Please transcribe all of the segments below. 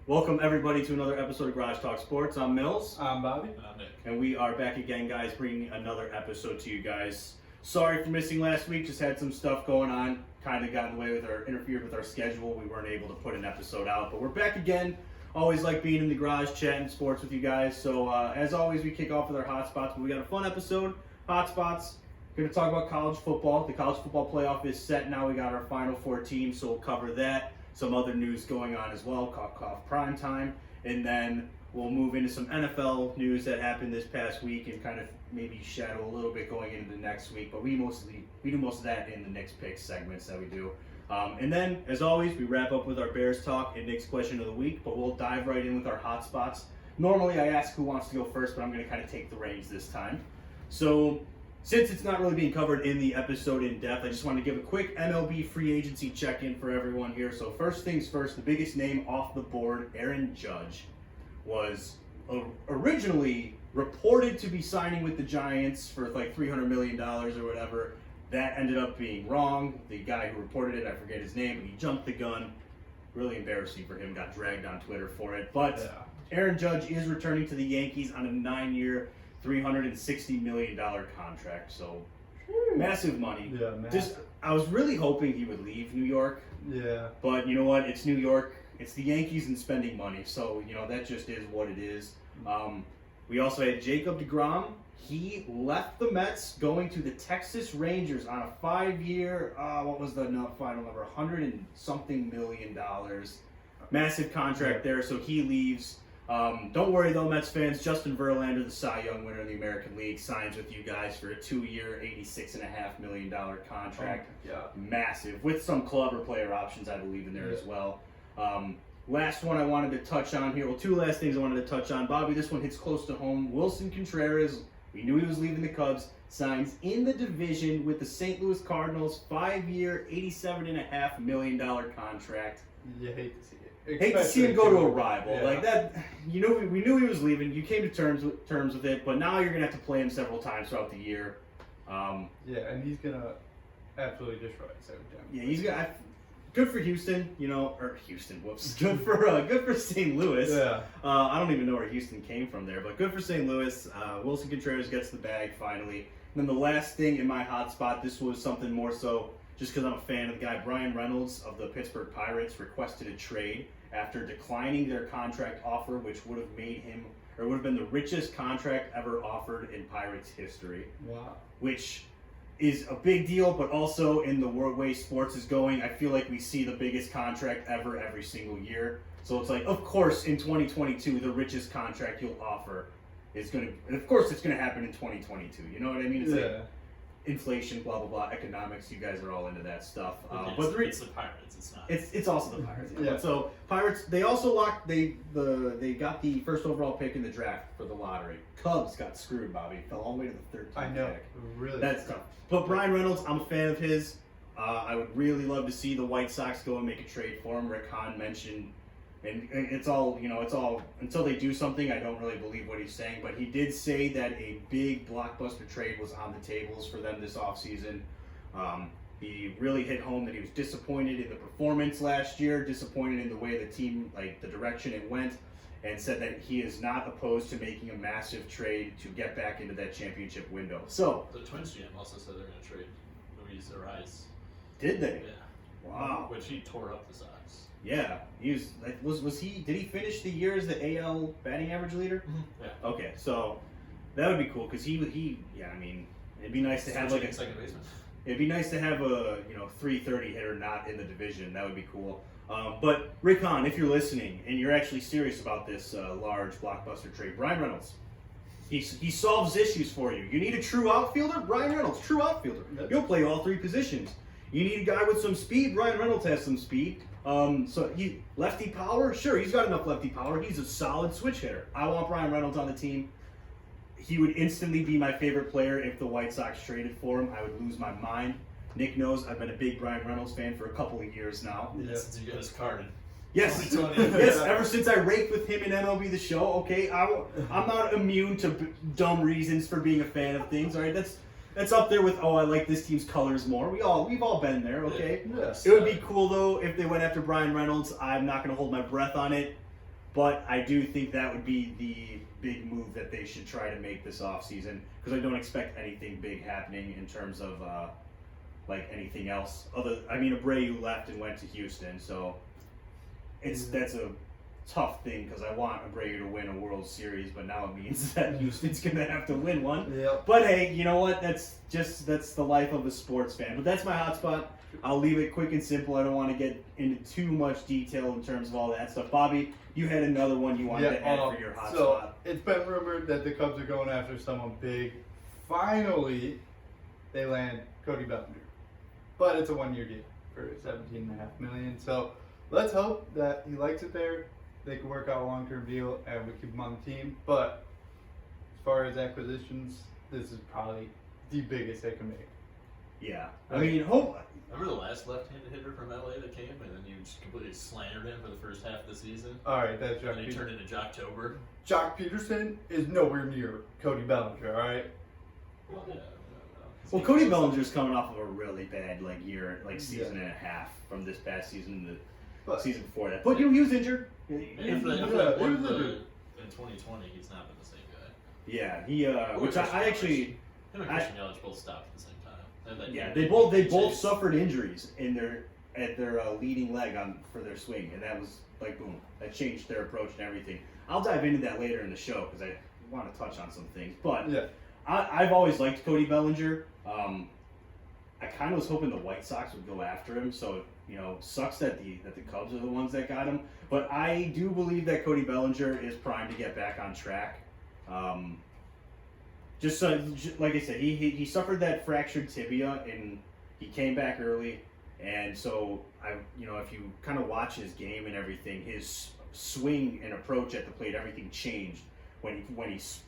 Welcome everybody to another episode of Garage Talk Sports. I'm Mills. I'm Bobby. And I'm Nick. And we are back again, guys, bringing another episode to you guys. Sorry for missing last week, just had some stuff going on. Kind of got in the way interfered with our schedule. We weren't able to put an episode out, but we're back again. Always like being in the garage chatting sports with you guys. So as always, we kick off with our hot spots, but we got a fun episode. Hot spots. Going to talk about college football. The college football playoff is set now. We got our final four teams, so we'll cover that. Some other news going on as well, cough prime time, and then we'll move into some NFL news that happened this past week and kind of maybe shadow a little bit going into the next week. But we do most of that in the Nick's Picks segments that we do. And then, as always, we wrap up with our Bears talk and Nick's question of the week. But we'll dive right in with our hot spots. Normally, I ask who wants to go first, but I'm going to kind of take the reins this time. So, since it's not really being covered in the episode in depth, I just want to give a quick MLB free agency check-in for everyone here. So first things first, the biggest name off the board, Aaron Judge, was originally reported to be signing with the Giants for like $300 million or whatever. That ended up being wrong. The guy who reported it, I forget his name, but he jumped the gun. Really embarrassing for him, got dragged on Twitter for it. But Aaron Judge is returning to the Yankees on a 9-year, $360 million contract, so massive money. Yeah, massive. I was really hoping he would leave New York. Yeah. But you know what? It's New York. It's the Yankees and spending money, so that just is what it is. We also had Jacob deGrom. He left the Mets, going to the Texas Rangers on a 5-year. What was the final number? $100 and something million. Massive contract there, so he leaves. Don't worry though, Mets fans. Justin Verlander, the Cy Young winner of the American League, signs with you guys for a 2-year, $86.5 million contract. Massive, with some club or player options, I believe, in there as well. Last one I wanted to touch on here. Well, two last things I wanted to touch on. Bobby, this one hits close to home. Wilson Contreras, we knew he was leaving the Cubs, signs in the division with the St. Louis Cardinals, 5-year, $87.5 million contract. You hate to see it. Hate to see him go to a rival Yeah. like that. We knew he was leaving. You came to terms with it, but now you're gonna have to play him several times throughout the year. Yeah, and he's gonna absolutely destroy us every time. Yeah, he's got good for Houston, or Houston. Whoops, good for St. Louis. Yeah. I don't even know where Houston came from there, but good for St. Louis. Wilson Contreras gets the bag finally. And then the last thing in my hot spot, this was something more so. Just because I'm a fan of the guy, Brian Reynolds of the Pittsburgh Pirates requested a trade after declining their contract offer, which would have been the richest contract ever offered in Pirates history. Wow. Which is a big deal, but also in the world way sports is going, I feel like we see the biggest contract ever every single year. So it's like, of course, in 2022, the richest contract you'll offer is going to, and of course, it's going to happen in 2022. You know what I mean? It's like inflation, blah blah blah, economics. You guys are all into that stuff. But it's the Pirates. It's not. It's also the Pirates. Yeah. So Pirates, they also locked. They got the first overall pick in the draft for the lottery. Cubs got screwed, Bobby. Fell all the way to the 13th I know. pick. Really. That's tough. But Brian Reynolds, I'm a fan of his. I would really love to see the White Sox go and make a trade for him. Rick Hahn mentioned. And it's all, until they do something, I don't really believe what he's saying. But he did say that a big blockbuster trade was on the tables for them this offseason. He really hit home that he was disappointed in the performance last year, disappointed in the way the team, the direction it went, and said that he is not opposed to making a massive trade to get back into that championship window. So, The Twins GM also said they're going to trade Luis Ariz. did they? Yeah. Wow. Which he tore up the Sox. Yeah, he was he? Did he finish the year as the AL batting average leader? Yeah. Okay, so that would be cool because he yeah, I mean, it'd be nice to have like a second baseman. it'd be nice to have a 330 hitter not in the division. That would be cool. But Rick Hahn, if you're listening and you're actually serious about this large blockbuster trade, Brian Reynolds, he solves issues for you. You need a true outfielder, Brian Reynolds, true outfielder. He'll play all three positions. You need a guy with some speed. Brian Reynolds has some speed. So lefty power, sure, he's got enough lefty power. He's a solid switch hitter. I want Brian Reynolds on the team. He would instantly be my favorite player if the White Sox traded for him. I would lose my mind. Nick knows I've been a big Brian Reynolds fan for a couple of years now. Yeah. Since you got his card in Yes, 2020. yes. Ever since I raked with him in MLB The Show, okay, I'm not immune to dumb reasons for being a fan of things. All right, that's up there with I like this team's colors more. We've all been there. Okay. Yes. It would be cool though if they went after Brian Reynolds. I'm not gonna hold my breath on it. But I do think that would be the big move that they should try to make this offseason, because I don't expect anything big happening in terms of like anything else. Abreu left and went to Houston, so that's a tough thing because I want Abreu to win a World Series, but now it means that Houston's gonna have to win one. Yep. But hey, you know what? That's the life of a sports fan. But that's my hotspot. I'll leave it quick and simple. I don't want to get into too much detail in terms of all that stuff. Bobby, you had another one you wanted to add for your hotspot. So it's been rumored that the Cubs are going after someone big. Finally, they land Cody Bellinger, but it's a 1-year deal for $17.5 million. So let's hope that he likes it there. They can work out a long-term deal and we keep him on the team. But as far as acquisitions, this is probably the biggest they can make. Yeah, Remember the last left-handed hitter from LA that came, and then you just completely slandered him for the first half of the season? All right, that's Jock And he Peterson. turned into Jocktober. Jock Peterson is nowhere near Cody Bellinger, all right? Well, yeah. Well, Cody Bellinger's coming off of a really bad season and a half from this past season, the season before that. But he was injured. In 2020, he's not been the same guy. Yeah, which I actually. Him and Christian Yelich both stopped at the same time. Yeah, they both suffered injuries at their leading leg for their swing, and that was like boom, that changed their approach and everything. I'll dive into that later in the show because I want to touch on some things. But yeah. I've always liked Cody Bellinger. I kind of was hoping the White Sox would go after him, so sucks that the Cubs are the ones that got him. But I do believe that Cody Bellinger is primed to get back on track. Like I said, he suffered that fractured tibia and he came back early, and so if you kind of watch his game and everything, his swing and approach at the plate, everything changed when he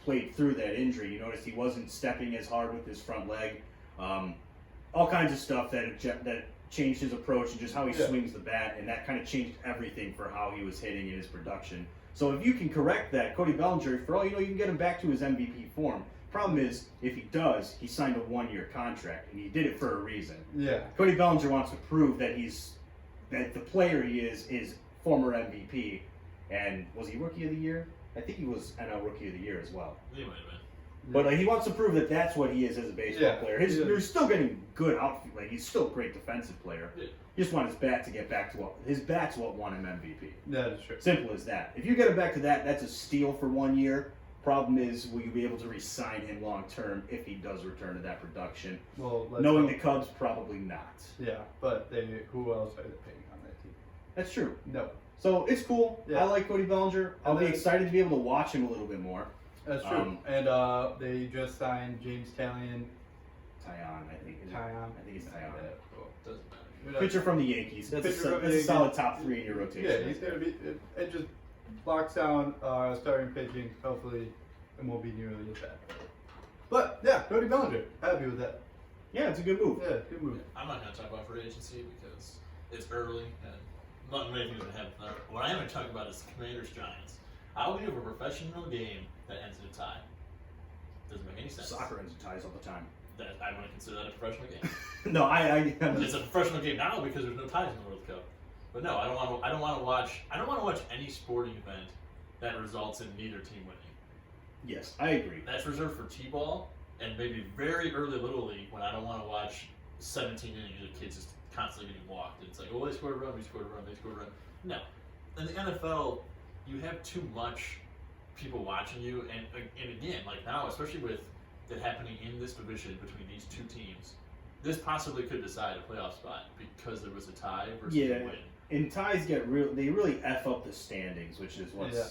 played through that injury. You noticed he wasn't stepping as hard with his front leg, all kinds of stuff that changed his approach and just how he swings the bat, and that kind of changed everything for how he was hitting in his production. So if you can correct that, Cody Bellinger, for all you know, you can get him back to his MVP form. Problem is, if he does, he signed a 1-year contract, and he did it for a reason. Yeah. Cody Bellinger wants to prove that the player he is former MVP, and was he Rookie of the Year? I think he was NL Rookie of the Year as well. He might have been. But he wants to prove that that's what he is as a baseball player. He's still getting good outfield. He's still a great defensive player. Yeah. He just wants his bat to get back to his bat's what won him MVP. That is true. Simple as that. If you get him back to that, that's a steal for 1 year. Problem is, will you be able to re-sign him long term if he does return to that production? Well, knowing the Cubs, probably not. Yeah, but who else are they paying on that team? That's true. No. So it's cool. Yeah. I like Cody Bellinger. I'll be excited to be able to watch him a little bit more. That's true. And they just signed James Tallon. Tyon, I think. Tyon. I think it's Tyon. Yeah, cool. Doesn't matter. Pitcher from the Yankees. That's a solid top 3 in your rotation. Yeah, he's gonna be. It just locks down starting pitching. Hopefully, it won't be nearly as bad. But yeah, Cody Bellinger, happy with that. Yeah, it's a good move. Yeah, good move. I'm not going to talk about free agency because it's early and not many things are going to happen there. What I am going to talk about is Commanders Giants. I will give a professional game that ends in a tie. Doesn't make any sense. Soccer ends in ties all the time. That I want to consider that a professional game. No, It's a professional game now because there's no ties in the World Cup. But no, I don't want to watch any sporting event that results in neither team winning. Yes, I agree. That's reserved for T-ball and maybe very early Little League when I don't want to watch 17 innings of kids just constantly getting walked. It's like, oh, they scored a run, we scored a run, they scored a run. No. In the NFL, you have too much people watching you, and again, like now, especially with it happening in this division between these two teams, this possibly could decide a playoff spot because there was a tie versus a win. And ties they really F up the standings, which is what's... Yeah.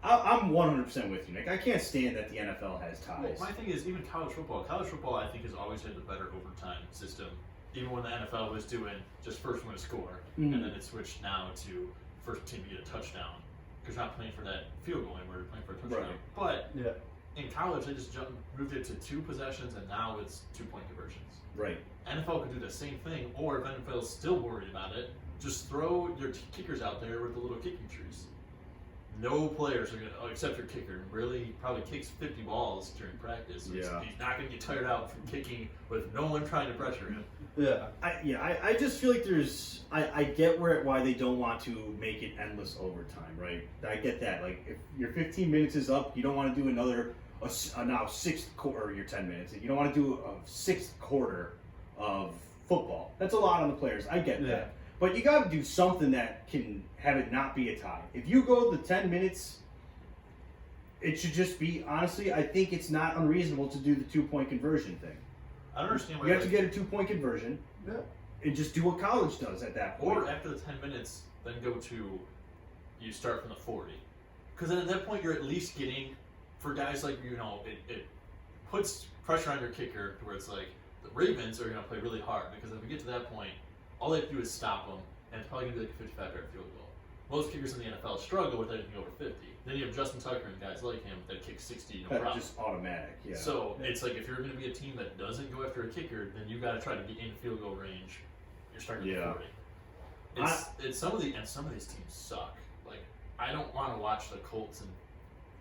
I'm 100% with you, Nick. I can't stand that the NFL has ties. Well, my thing is even college football. College football, I think, has always had the better overtime system. Even when the NFL was doing just first one to score, and then it switched now to first team to get a touchdown. Because you're not playing for that field goal anymore, you're playing for a touchdown. Right. But in college, they just moved it to 2 possessions, and now it's 2-point conversions. Right. NFL could do the same thing, or if NFL's still worried about it, just throw your kickers out there with the little kicking trees. no players are gonna, except your kicker. Really, he probably kicks 50 balls during practice. So Yeah. he's not gonna get tired out from kicking with no one trying to pressure him. Yeah. I just feel like I get why they don't want to make it endless overtime, right? I get that. Like, if your 15 minutes is up, you don't want to do another, now sixth quarter, your 10 minutes. You don't want to do a sixth quarter of football. That's a lot on the players. I get Yeah. that. But you got to do something that can have it not be a tie. If you go the 10 minutes, it should just be, honestly, I think it's not unreasonable to do the 2-point conversion thing. I don't understand why. You have to get a 2-point conversion Yeah. and just do what college does at that point. Or after the 10 minutes, then go to, you start from the 40. Because then at that point, you're at least getting, for guys like, it puts pressure on your kicker to where it's like, the Ravens are going to play really hard. Because if we get to that point, all they have to do is stop them, and it's probably going to be like a 55-yard field goal. Most kickers in the NFL struggle with anything over 50. Then you have Justin Tucker and guys like him that kick 60, no That's problem. just automatic, yeah. So it's like if you're going to be a team that doesn't go after a kicker, then you got to try to get in field goal range. You're starting at 40. It's some of these teams suck. Like, I don't want to watch the Colts and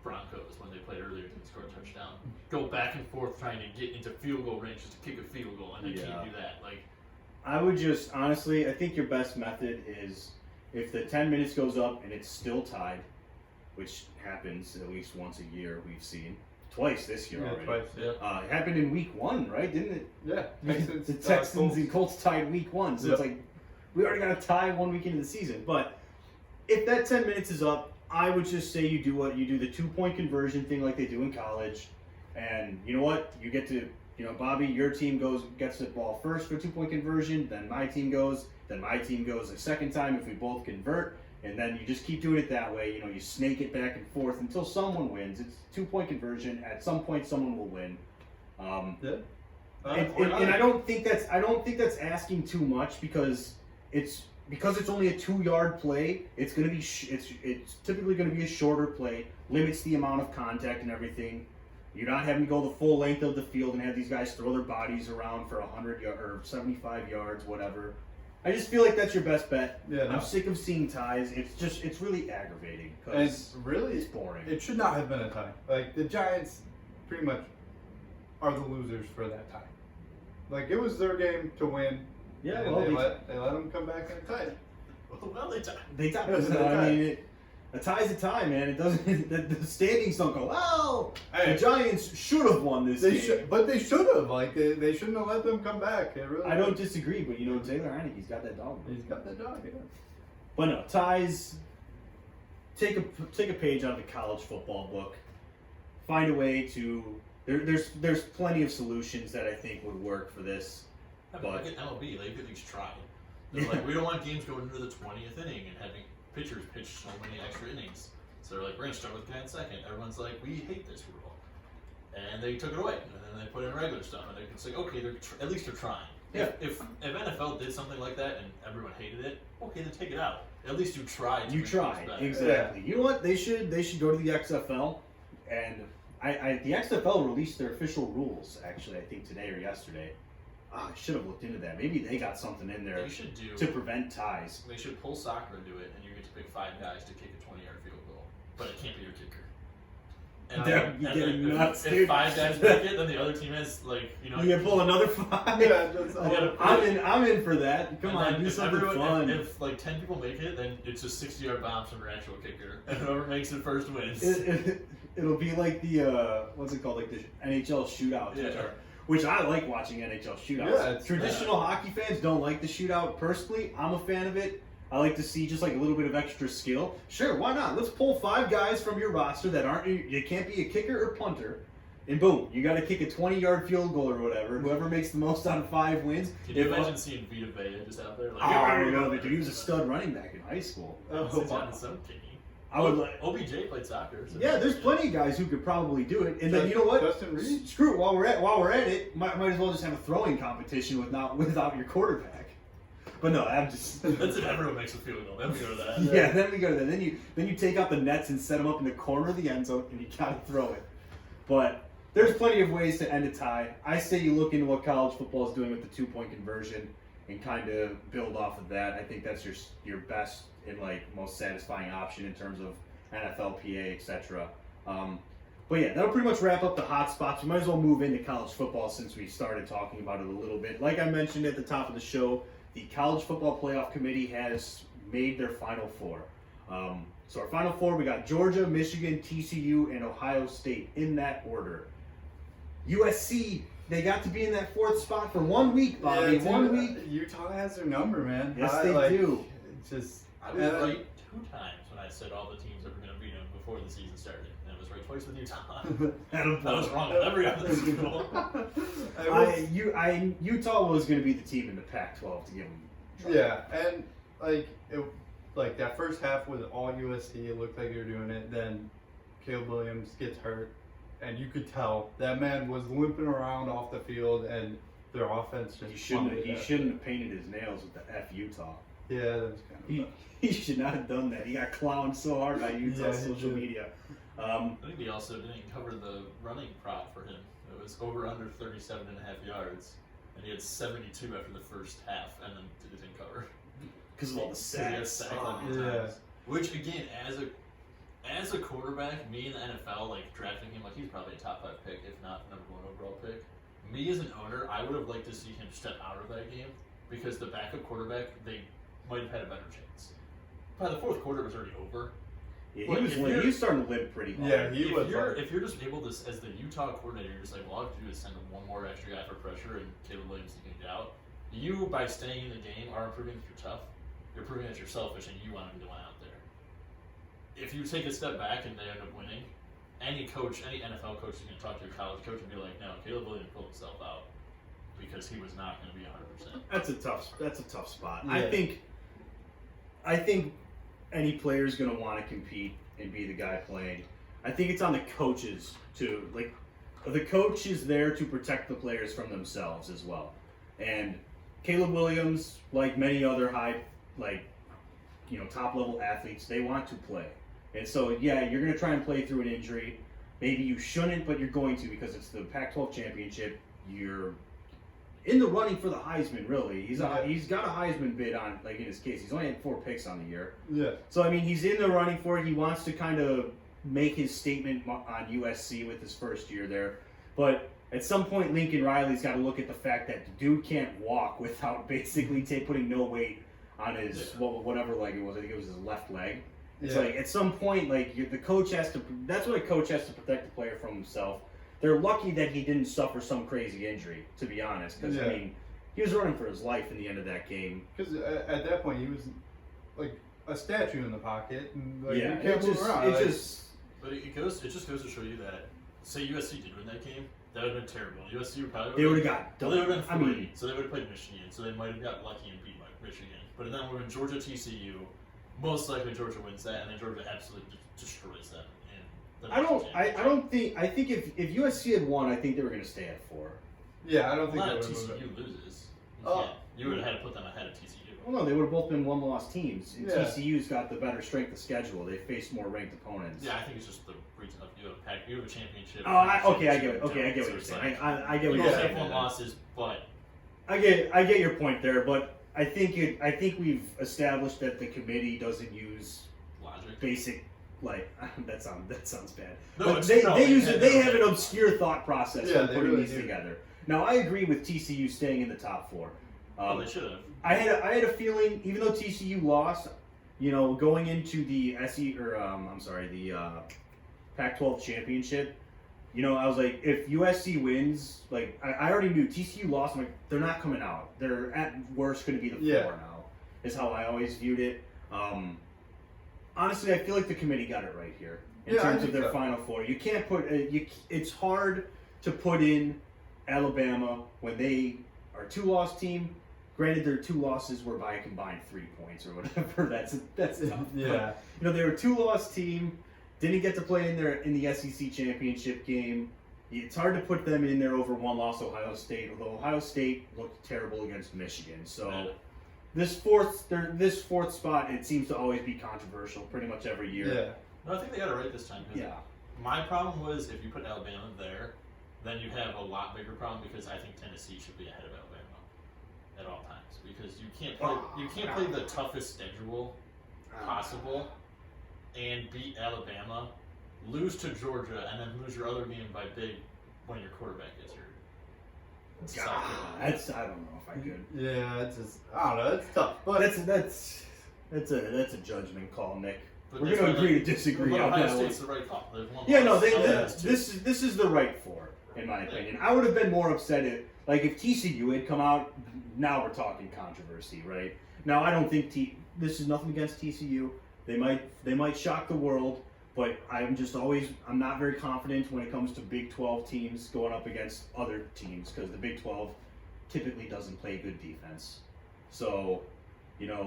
Broncos when they played earlier to score a touchdown go back and forth trying to get into field goal range just to kick a field goal, and they can't do that. Like, I would just, honestly, I think your best method is if the 10 minutes goes up and it's still tied, which happens at least once a year, we've seen. Twice this year already. Twice. yeah. It happened in week 1, right? Didn't it? Yeah. The Texans and Colts tied week 1, so it's like we already got a tie 1 week into the season. But if that 10 minutes is up, I would just say you do the 2-point conversion thing like they do in college, and you know what? You get to, Bobby, your team gets the ball first for 2-point conversion, then my team goes a second time if we both convert, and then you just keep doing it that way. You snake it back and forth until someone wins. It's 2-point conversion. At some point, someone will win. Yeah. And I don't think that's asking too much because it's only a 2-yard play. It's gonna be it's typically gonna be a shorter play, limits the amount of contact and everything. You're not having to go the full length of the field and have these guys throw their bodies around for 100 or 75 yards, whatever. I just feel like that's your best bet. Yeah, I'm sick of seeing ties. It's really aggravating because really, it's boring. It should not have been a tie. Like, the Giants pretty much are the losers for that tie. Like, it was their game to win. Yeah, and well, they let them come back and tie it. Well, they tie. They tie. It was a So, I tie. mean, a tie's a tie, man. It doesn't. The standings don't go. Well, Hey. the Giants should have won this game. But they should have. Like, they shouldn't have let them come back. Really, I don't disagree, but Taylor Heineke's got that dog. He's got that dog. Yeah. But no, ties. Take a page out of the college football book. Find a way to. There's plenty of solutions that I think would work for this. Like at MLB, they at least tried. They're like, we don't want games going into the 20th inning and having pitchers pitch so many extra innings. So they're like, we're going to start with the guy in second. Everyone's like, we hate this rule. And they took it away. And then they put in regular stuff. And it's like, okay, at least they're trying. Yeah. If NFL did something like that and everyone hated it, okay, then take it out. At least you tried. You tried, exactly. You know what? They should go to the XFL, and the XFL released their official rules actually. I think today or yesterday. I should have looked into that. Maybe they got something in there to prevent ties. They should pull soccer into it, and you get to pick 5 guys to kick a 20-yard field goal, but it can't be your kicker. And That would be getting nuts, dude. If 5 guys pick it, then the other team has You can pull another 5. Yeah, I'm in for that. Come on, do something fun. If 10 people make it, then it's just 60-yard bombs from your actual kicker, and whoever makes it first wins. It'll be like the what's it called, like the NHL shootout. Yeah. Which I like watching NHL shootouts. Yeah, Traditional hockey fans don't like the shootout. Personally, I'm a fan of it. I like to see just like a little bit of extra skill. Sure, why not? Let's pull 5 guys from your roster that aren't. You can't be a kicker or punter, and boom, you got to kick a 20-yard field goal or whatever. Whoever makes the most out of 5 wins. Can you imagine seeing Vita Vea just out there? Like, I love it, dude. He was a stud running back in high school. some kicking. I would like. OBJ played soccer. So Yeah, there's plenty of guys who could probably do it. And then you know what? Justin Reed. Screw it. While we're at it, might as well just have a throwing competition without your quarterback. But no, I'm just. That's if everyone makes a field goal. Then we go to that. Yeah, then we go to that. Then you take out the nets and set them up in the corner of the end zone, and you gotta throw it. But there's plenty of ways to end a tie. I say you look into what college football is doing with the 2-point conversion and kind of build off of that. I think that's your best and most satisfying option in terms of NFLPA, etc. But yeah, that'll pretty much wrap up the hot spots. We might as well move into college football since we started talking about it a little bit. Like I mentioned at the top of the show, the College Football Playoff Committee has made their Final Four. So our Final Four, we got Georgia, Michigan, TCU, and Ohio State in that order. USC, they got to be in that fourth spot for 1 week, Bobby. Yeah, 1 week. Utah has their number, man. Yes, they do. It's just I was right 2 times when I said all the teams that were going to beat them before the season started. And I was right twice with Utah. I was wrong with every other school. Utah was going to be the team in the Pac-12 to give them trouble. Yeah, and like that first half was all USC. It looked like they were doing it. Then Caleb Williams gets hurt, and you could tell that man was limping around off the field, and their offense just. He shouldn't have painted his nails with the F Utah. Yeah, that was kind of. He should not have done that. He got clowned so hard by Utah's social media. I think he also didn't cover the running prop for him. It was over under 37.5 yards, and he had 72 after the first half, and then it didn't cover. Because of all the sacks. Yeah. Which again, as a quarterback, me in the NFL, like drafting him, like he's probably a top 5 pick, if not number 1 overall pick. Me as an owner, I would have liked to see him step out of that game because the backup quarterback, they might have had a better chance. By the fourth quarter, it was already over. Yeah, he was starting to limp pretty hard. Yeah, he was. If you're just able to, as the Utah coordinator, you're just like, well, all I have to do is send him one more extra guy for pressure, and Caleb Williams can get out. You, by staying in the game, are proving that you're tough. You're proving that you're selfish, and you want to be the one out there. If you take a step back and they end up winning, any NFL coach is going to talk to a college coach and be like, no, Caleb Williams pulled himself out because he was not going to be 100%. That's a tough spot. Yeah. I think any player is going to want to compete and be the guy playing. I think it's on the coaches to the coach is there to protect the players from themselves as well. And Caleb Williams, like many other top level athletes, they want to play. And so yeah, you're going to try and play through an injury. Maybe you shouldn't, but you're going to because it's the Pac-12 championship. You're in the running for the Heisman, really. He's got a Heisman bid on, like in his case. He's only had 4 picks on the year. Yeah. So, I mean, he's in the running for it. He wants to kind of make his statement on USC with his first year there. But at some point, Lincoln Riley's got to look at the fact that the dude can't walk without basically putting no weight on his, whatever leg it was. I think it was his left leg. It's like, at some point, the coach has to, that's what a coach has to protect the player from himself. They're lucky that he didn't suffer some crazy injury, to be honest. Because, I mean, he was running for his life in the end of that game. Because at that point, he was like a statue in the pocket. And, you can't move around. But it just goes to show you that, say USC did win that game, that would have been terrible. USC would probably they would have got done. They would have been 3, so they would have played Michigan. So they might have got lucky and beat Michigan. But then when Georgia TCU, most likely Georgia wins that, and then Georgia absolutely destroys them. I think if USC had won, I think they were going to stay at 4. Yeah, I don't think not they if would TCU have. loses. You would have had to put them ahead of TCU. Well, no, they would have both been 1-loss teams. And Yeah. TCU's got the better strength of schedule. They faced more ranked opponents. Yeah, I think it's just the reason of you have a championship. I get it. Okay, I get what you're saying. I get what You you're both saying. have 1 losses, but I get your point there, but I think we've established that the committee doesn't use logic. basic. That sounds bad. No, but it's they no, use it- it. They have an obscure thought process Yeah, for they putting really these do. together. Now, I agree with TCU staying in the top 4. They should have. I had a feeling, even though TCU lost, going into the Pac-12 championship, I was like, if USC wins, I already knew TCU lost. I'm like, they're not coming out. They're at worst going to be the 4 now. Is how I always viewed it. Honestly, I feel like the committee got it right here in terms of their Final Four. You can't put it's hard to put in Alabama when they are a 2-loss team. Granted, their 2 losses were by a combined 3 points or whatever. That's tough. Yeah. But, they were a 2-loss team. Didn't get to play in the SEC championship game. It's hard to put them in there over 1-loss Ohio State. Although Ohio State looked terrible against Michigan, so. This fourth spot, it seems to always be controversial pretty much every year. Yeah. No, I think they got it right this time. Yeah. My problem was if you put Alabama there, then you have a lot bigger problem because I think Tennessee should be ahead of Alabama at all times because you can't play the toughest schedule possible and beat Alabama, lose to Georgia, and then lose your other game by big when your quarterback gets hurt. God, I don't know if I could. Yeah, it's just I don't know. It's tough, but That's a judgment call, Nick. But We're that's gonna why, agree like, to disagree but on Ohio that one. State's the right call. They've won Yeah, no, loss. this is the right for it, in my opinion. I would have been more upset if TCU had come out. Now we're talking controversy, right? Now I don't think this is nothing against TCU. They might shock the world, but I'm not very confident when it comes to Big 12 teams going up against other teams because the Big 12 typically doesn't play good defense. So,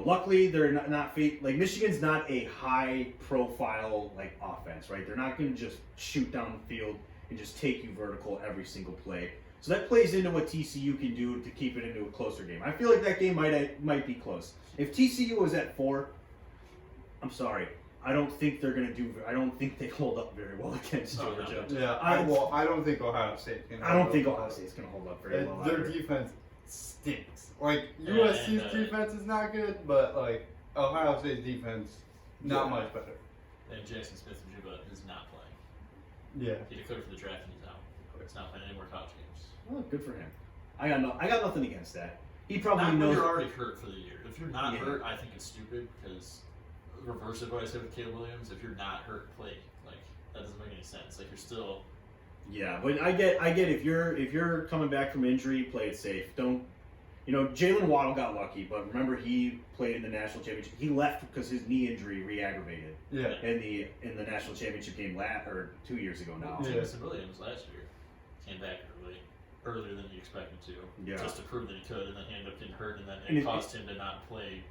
luckily they're not like Michigan's not a high profile like offense, right? They're not going to just shoot down the field and just take you vertical every single play. So that plays into what TCU can do to keep it into a closer game. I feel like that game might be close. If TCU was at 4, I'm sorry. I don't think they're going to do. I don't think they hold up very well against Georgia. yeah, I don't think Ohio State can. I don't think Ohio State's going to hold up very well. Their either. defense stinks. Like USC's defense is not good, but like Ohio State's defense, not much better. And Jackson Smith-Njigba is not playing. Yeah. He declared for the draft and he's out. He's not playing any more college games. Well, good for him. I got nothing against that. He probably Not when knows. you're already hurt for the year. If you're not Yeah. hurt, I think it's stupid because reverse of what I said with Caleb Williams. If you're not hurt, play. Like that doesn't make any sense. Like you're still. Yeah, but I get if you're coming back from injury, play it safe. Don't. Jalen Waddle got lucky, but remember he played in the national championship. He left because his knee injury re-aggravated Yeah. in the national championship game 2 years ago now. Yeah. Jameson Williams last year came back earlier than he expected to, Yeah. just to prove that he could, and then he ended up getting hurt, and then And it it- caused him to not play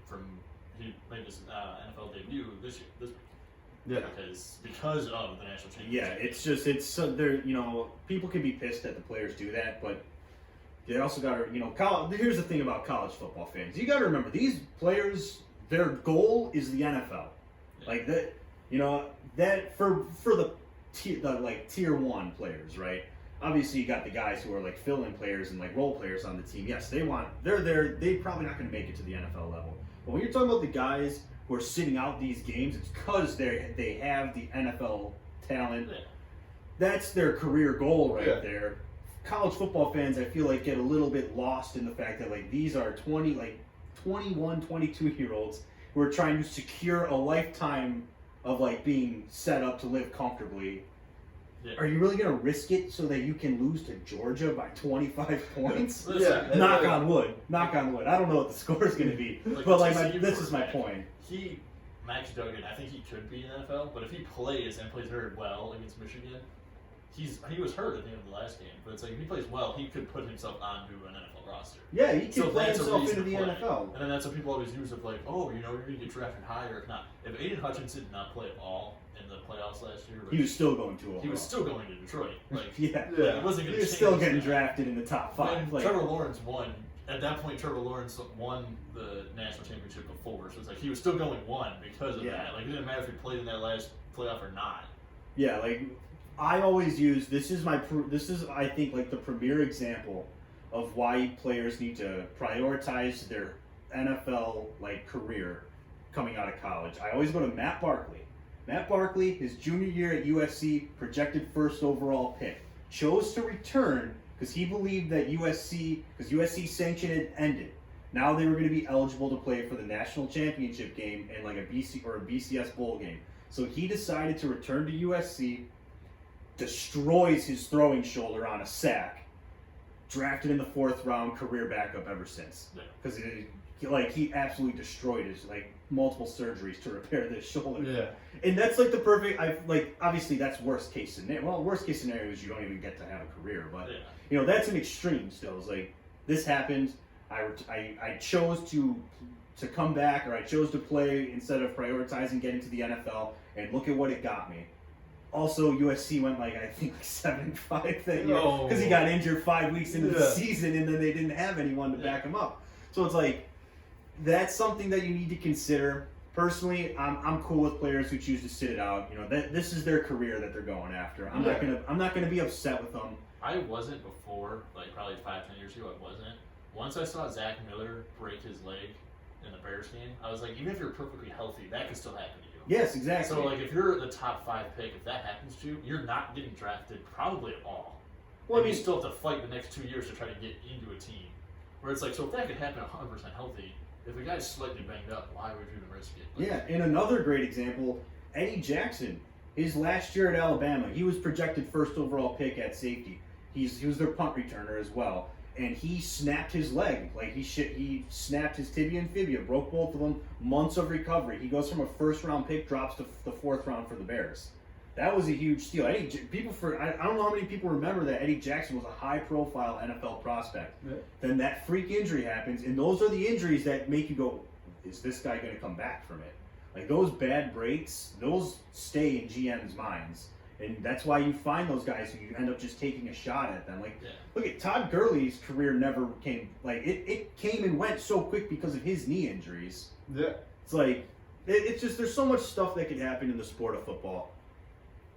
he made his NFL debut this week. Yeah. Because of the national championship. Yeah, it's there. People can be pissed that the players do that, but they also got to here's the thing about college football fans. You got to remember these players. Their goal is the NFL, Yeah. like that. That for the tier 1 players, right? Obviously, you got the guys who are like fill-in players and like role players on the team. Yes, they're there. They're probably not going to make it to the NFL level. But when you're talking about the guys who are sitting out these games, it's because they have the NFL talent. Yeah. That's their career goal right Yeah. there. College football fans, I feel like, get a little bit lost in the fact that like these are 21, 22-year-olds who are trying to secure a lifetime of like being set up to live comfortably. Yeah. Are you really going to risk it so that you can lose to Georgia by 25 points? Listen, Yeah. Knock on wood. Knock on wood. I don't know what the score is going to be, Like but the like TCU this is my quarterback. point. Max Duggan, I think he could be in the NFL, but if he plays and plays very well against Michigan, he was hurt at the end of the last game. But it's like if he plays well, he could put himself onto an NFL roster. Yeah, he can So play that's a himself reason into the to play. NFL. And then that's what people always use of like, you're going to get drafted higher. If not, if Aiden Hutchinson did not play at all in the playoffs last year, He was still going to. he was still going to Detroit. Like, Yeah. Yeah. it wasn't He going to was change. still getting that. drafted in the top 5. And Like, Trevor Lawrence won. At that point, Trevor Lawrence won the national championship before, so it's like he was still going 1 because of Yeah. that. Like it didn't matter if he played in that last playoff or not. yeah, like I always use this is I think like the premier example of why players need to prioritize their NFL like career coming out of college. I always go to Matt Barkley. Matt Barkley, his junior year at USC, projected first overall pick, chose to return because he believed that because USC sanction had ended. Now they were going to be eligible to play for the national championship game and like a BC or a BCS bowl game. So he decided to return to USC, destroys his throwing shoulder on a sack, drafted in the 4th round, career backup ever since. Yeah. Because he absolutely destroyed his multiple surgeries to repair this shoulder. Yeah. And that's like the perfect. Obviously that's worst case scenario. Well, worst case scenario is you don't even get to have a career, but Yeah. that's an extreme still. It's like this happened. I chose to come back, or I chose to play instead of prioritizing getting to the NFL, and look at what it got me. Also, USC went I think 7-5 that year because he got injured 5 weeks into the Yeah. season, and then they didn't have anyone to back him up. So it's like that's something that you need to consider. Personally, I'm cool with players who choose to sit it out. This is their career that they're going after. I'm not gonna be upset with them. I wasn't before, probably 5-10 years ago. I wasn't. Once I saw Zach Miller break his leg in the Bears game, I was like, even if you're perfectly healthy, that could still happen to you. Yes, exactly. So, like, if you're the top 5 pick, if that happens to you, you're not getting drafted probably at all. Well, And you still have to fight the next 2 years to try to get into a team. Where it's like, so if that could happen 100% healthy, if a guy's slightly banged up, why would you even risk it? Like, yeah, and another great example, Eddie Jackson. His last year at Alabama, he was projected first overall pick at safety. He was their punt returner as well, and he snapped his leg. Like he snapped his tibia and fibia, broke both of them. Months of recovery. He goes from a first round pick, drops to the 4th round for the Bears. That was a huge steal. I don't know how many people remember that Eddie Jackson was a high profile NFL prospect. Yeah. Then that freak injury happens, and those are the injuries that make you go, is this guy going to come back from it? Like those bad breaks, those stay in GM's minds. And that's why you find those guys who you end up just taking a shot at them. Like, look at Todd Gurley's career never came, like, it came and went so quick because of his knee injuries. Yeah. It's like, it's just, there's so much stuff that can happen in the sport of football.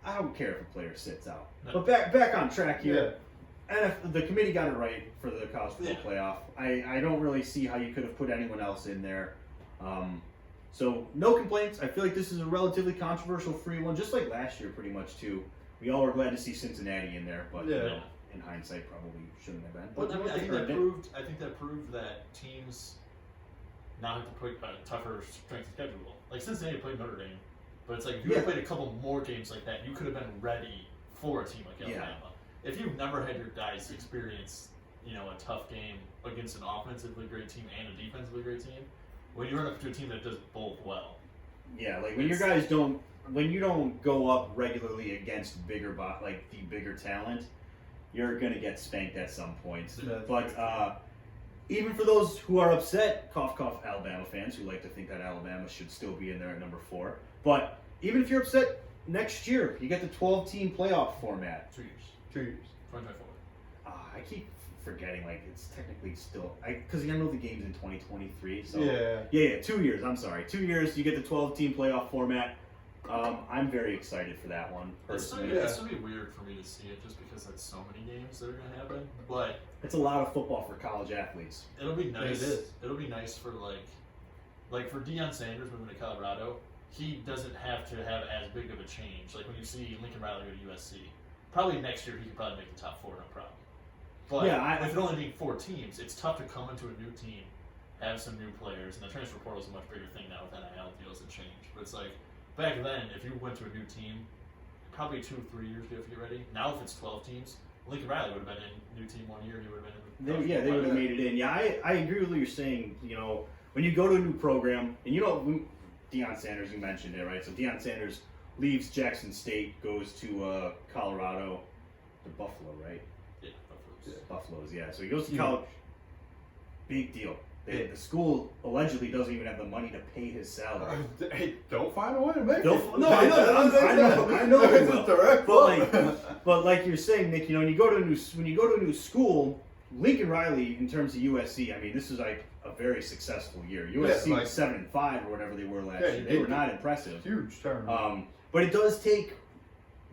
I don't care if a player sits out. No. But back on track here. Yeah. And if the committee got it right for the college football playoff. I don't really see how you could have put anyone else in there. So no complaints. I feel like this is a relatively controversial free one, just like last year pretty much too. We all were glad to see Cincinnati in there, but in hindsight probably shouldn't have been. But But I think that proved that teams now have to play a tougher strength schedule. Like Cincinnati played Notre Dame, but it's like if you had played a couple more games like that, you could have been ready for a team like Alabama. If you've never had your guys experience, a tough game against an offensively great team and a defensively great team, when you run up to a team that does both well. Yeah, like when you don't go up regularly against the bigger talent, you're gonna get spanked at some point. But even for those who are upset, cough cough, Alabama fans who like to think that Alabama should still be in there at number 4. But even if you're upset, next year you get the 12-team playoff format. 2 years. 2 years. 2024. I keep forgetting, like it's technically still because I know the game's in 2023. So 2 years. I'm sorry, 2 years. You get the 12-team playoff format. I'm very excited for that one personally. It's gonna be weird for me to see it just because that's so many games that are gonna happen. But it's a lot of football for college athletes. It'll be nice. It is. It'll be nice for like for Deion Sanders moving to Colorado. He doesn't have to have as big of a change. Like when you see Lincoln Riley go to USC, probably next year he could probably make the top 4, no problem. But with it only being 4 teams, it's tough to come into a new team, have some new players, and the transfer portal is a much bigger thing now with NIL deals that change. But it's like back then, if you went to a new team, probably 2 or 3 years you have to get ready. Now, if it's 12 teams, Lincoln Riley would have been in new team 1 year. He would have been in. They would have made it in. Yeah, I agree with what you're saying. When you go to a new program, and Deion Sanders, you mentioned it, right? So Deion Sanders leaves Jackson State, goes to Colorado, to Buffalo, right? Yeah, Buffalo's, yeah. So he goes to college. Big deal. The school allegedly doesn't even have the money to pay his salary. Hey, don't find a way to make it. I know. It's a direct but like you're saying, Nick, when you go to a new school, Lincoln Riley, in terms of USC, I mean, this is like a very successful year. USC was 7-5 or whatever they were last year. They were not impressive. Huge turn. But it does take.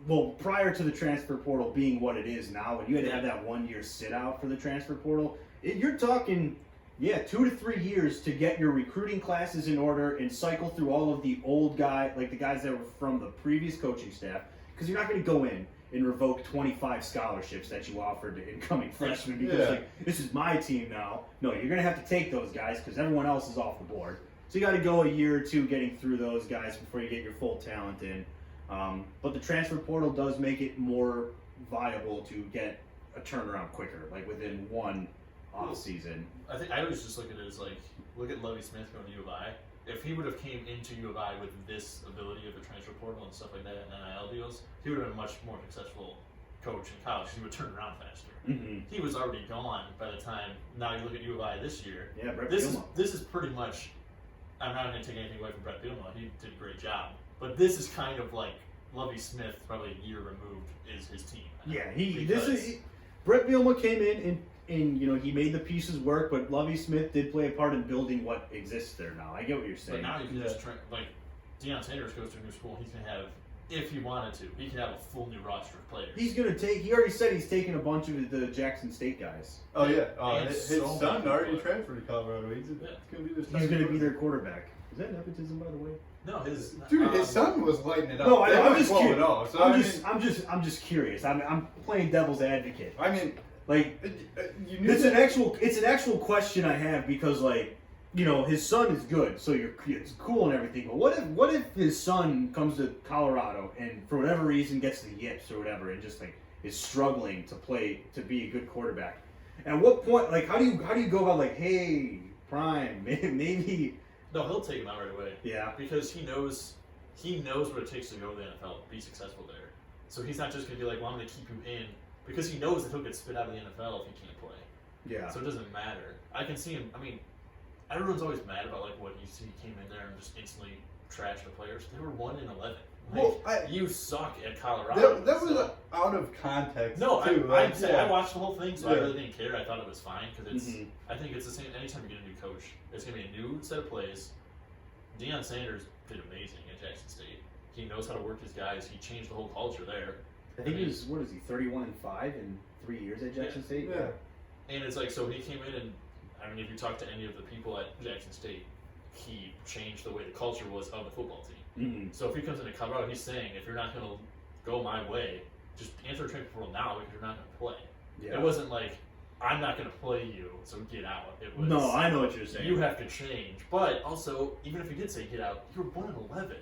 Well, prior to the transfer portal being what it is now, when you had to have that 1 year sit out for the transfer portal, you're talking, 2 to 3 years to get your recruiting classes in order and cycle through all of the old guys, like the guys that were from the previous coaching staff, because you're not going to go in and revoke 25 scholarships that you offered to incoming freshmen because this is my team now. No, you're going to have to take those guys because everyone else is off the board. So you got to go a year or two getting through those guys before you get your full talent in. But the transfer portal does make it more viable to get a turnaround quicker, like within one off season. I think I always just look at it as like, look at Lovie Smith going to U of I. If he would have came into U of I with this ability of the transfer portal and stuff like that and NIL deals, he would have been a much more successful coach in college. He would turn around faster. Mm-hmm. He was already gone by the time. Now you look at U of I this year. Yeah, this is pretty much. I'm not going to take anything away from Brett Bielema. He did a great job. But this is kind of like Lovie Smith, probably a year removed, is his team. Brett Bielema came in and he made the pieces work, but Lovie Smith did play a part in building what exists there now. I get what you're saying. But now you can just like Deion Sanders goes to a new school. He's gonna have, if he wanted to, he can have a full new roster of players. He's gonna take. He already said he's taking a bunch of the Jackson State guys. Oh yeah, his son already transferred to Colorado. He's gonna be their. He's gonna be their quarterback. Is that nepotism, by the way? No, his Dude, his son was lighting it up. No, They I'm went just 12 curious. and 0, so I'm just curious. I'm playing devil's advocate. I mean, Like, you knew it's an actual question I have because, like, you know, his son is good, so it's cool and everything. But what if his son comes to Colorado and for whatever reason gets the yips or whatever and just like is struggling to be a good quarterback? At what point, like, how do you go about like, hey, Prime, maybe? No, he'll take him out right away. Yeah. Because he knows what it takes to go to the NFL, be successful there. So he's not just gonna be like, well, I'm gonna keep you in, because he knows that he'll get spit out of the NFL if he can't play. Yeah. So it doesn't matter. I can see him. I mean, everyone's always mad about like what you see. He came in there and just instantly trashed the players. They were 1-11. Like, you suck at Colorado. that was out of context. No, too. I watched the whole thing, so I Yeah. really didn't care. I thought it was fine because it's. Mhm. I think it's the same. Anytime you get a new coach, it's gonna be a new set of plays. Deion Sanders did amazing at Jackson State. He knows how to work his guys. He changed the whole culture there. I think he was, what is he, 31-5 in 3 years at Jackson State? Yeah. And it's like, so he came in and, I mean, if you talk to any of the people at Jackson State, he changed the way the culture was of the football team. Mm-hmm. So if he comes into Colorado, he's saying, if you're not going to go my way, just answer the transfer portal now because you're not going to play. Yeah. It wasn't like, I'm not going to play you, so get out. It was, No, I know what you're saying. you have to change. But also, even if he did say get out, you were 1-11.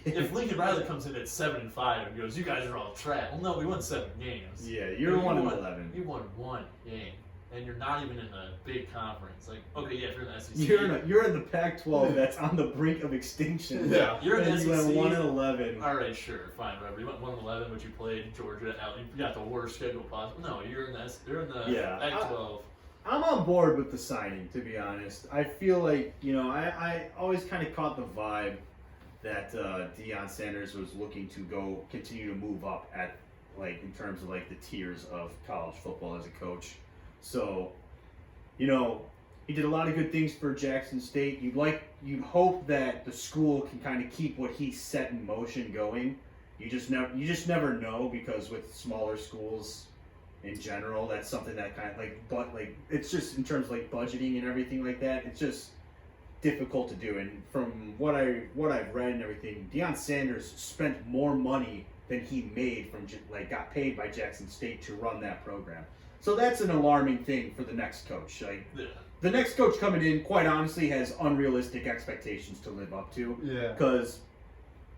If Lincoln Riley comes in at 7-5 and goes, you guys are all trash. Well, no, we won 7 games. Yeah, you're 1-11. You won 1 game, and you're not even in a big conference. Like, okay, yeah, if you're in the SEC, You're in the Pac-12 that's on the brink of extinction. Yeah. You're in the and you SEC. went 1-11. All right, sure, fine, whatever. You went 1-11, but you played Georgia. You got the worst schedule possible. No, you're in the Yeah, Pac-12. I'm on board with the signing, to be honest. I feel like, you know, I always kind of caught the vibe that Deion Sanders was looking to continue to move up at, like, in terms of like the tiers of college football as a coach. So, you know, he did a lot of good things for Jackson State. You'd hope that the school can kind of keep what he set in motion going. You just never know, because with smaller schools in general, that's something that kind of like it's just in terms of like budgeting and everything like that. It's just difficult to do. And from what I've read and everything, Deion Sanders spent more money than he made got paid by Jackson State to run that program. So that's an alarming thing for the next coach. Like, Yeah. the next coach coming in, quite honestly, has unrealistic expectations to live up to. Yeah. Because,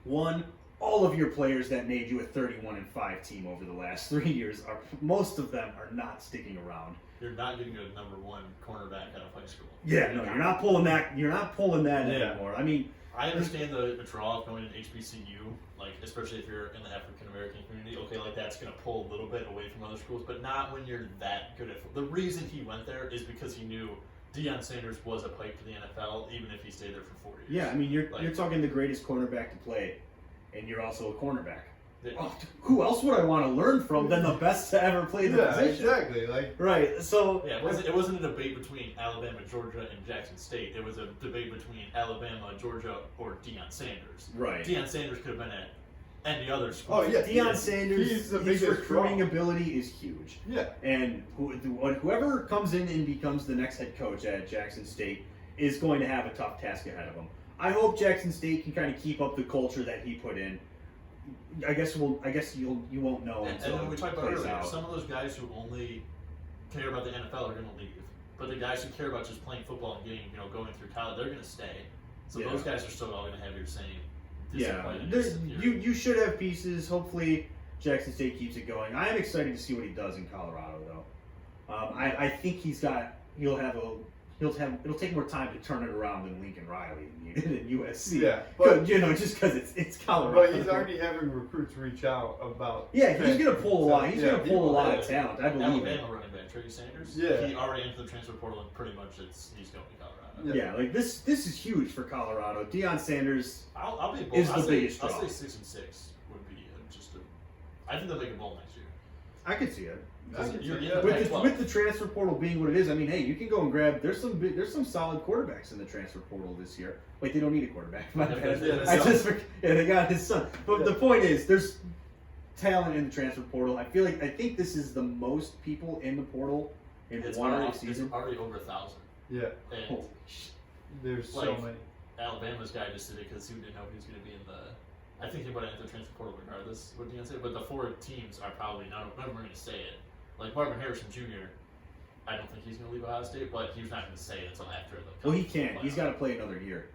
one, all of your players that made you a 31-5 team over the last 3 years most of them are not sticking around. You're not getting a number 1 cornerback out of high school. Yeah, no, you're not pulling that. You're not pulling that Yeah. anymore. I mean, I understand the draw of going to HBCU, like especially if you're in the African American community. Okay, like that's going to pull a little bit away from other schools, but not when you're that good at. The reason he went there is because he knew Deion Sanders was a pipe to the NFL, even if he stayed there for 4 years. yeah, I mean, you're Like- talking the greatest cornerback to play, and you're also a cornerback. Yeah. Oh, who else would I want to learn from than the best to ever play the Yeah, position? exactly. Like, Right. So Yeah, it wasn't a debate between Alabama, Georgia, and Jackson State. It was a debate between Alabama, Georgia, or Deion Sanders. right. Deion Sanders could have been at any other school. oh yeah, Deion yeah. Sanders, He's the his biggest recruiting draw. ability is huge. Yeah. And whoever comes in and becomes the next head coach at Jackson State is going to have a tough task ahead of them. I hope Jackson State can kind of keep up the culture that he put in. I guess you won't know And until then we it talked about plays earlier, out. some of those guys who only care about the NFL are going to leave. But the guys who care about just playing football and getting, going through college, they're going to stay. So Yeah. those guys are still all going to have your same Yeah, discipline. and there's, security. you should have pieces. Hopefully, Jackson State keeps it going. I am excited to see what he does in Colorado, though. I think it'll take more time to turn it around than Lincoln Riley in USC. Yeah, but just because it's Colorado. but he's already having recruits reach out about. Yeah, he's gonna pull a lot. He's Yeah, gonna pull a lot of Yeah. talent. I believe it. Alabama running back Trey Sanders. Yeah. He already entered the transfer portal and pretty much he's going to Colorado. Yeah. Yeah, like this is huge for Colorado. Deion Sanders. I'll be bold. Is the biggest I'll draw. say 6-6 would be just a. I think they'll make a bowl next year. I could see it. Yeah. With the transfer portal being what it is, I mean, hey, you can go and grab. There's some solid quarterbacks in the transfer portal this year. Wait, they don't need a quarterback. My bad. They got his son. But the point is, there's talent in the transfer portal. I think this is the most people in the portal in It's one already, off season. it's already over 1,000. Yeah, And Holy shit. there's so Like, many. Alabama's guy just did it because he didn't know he was going to be in the. I think he would enter the transfer portal regardless. What do you say? But the 4 teams are probably none of them are going to say it. Like Marvin Harrison Jr. I don't think he's going to leave Ohio State, but he's not going to say it until after the. Well, he can't. He's got to play another year.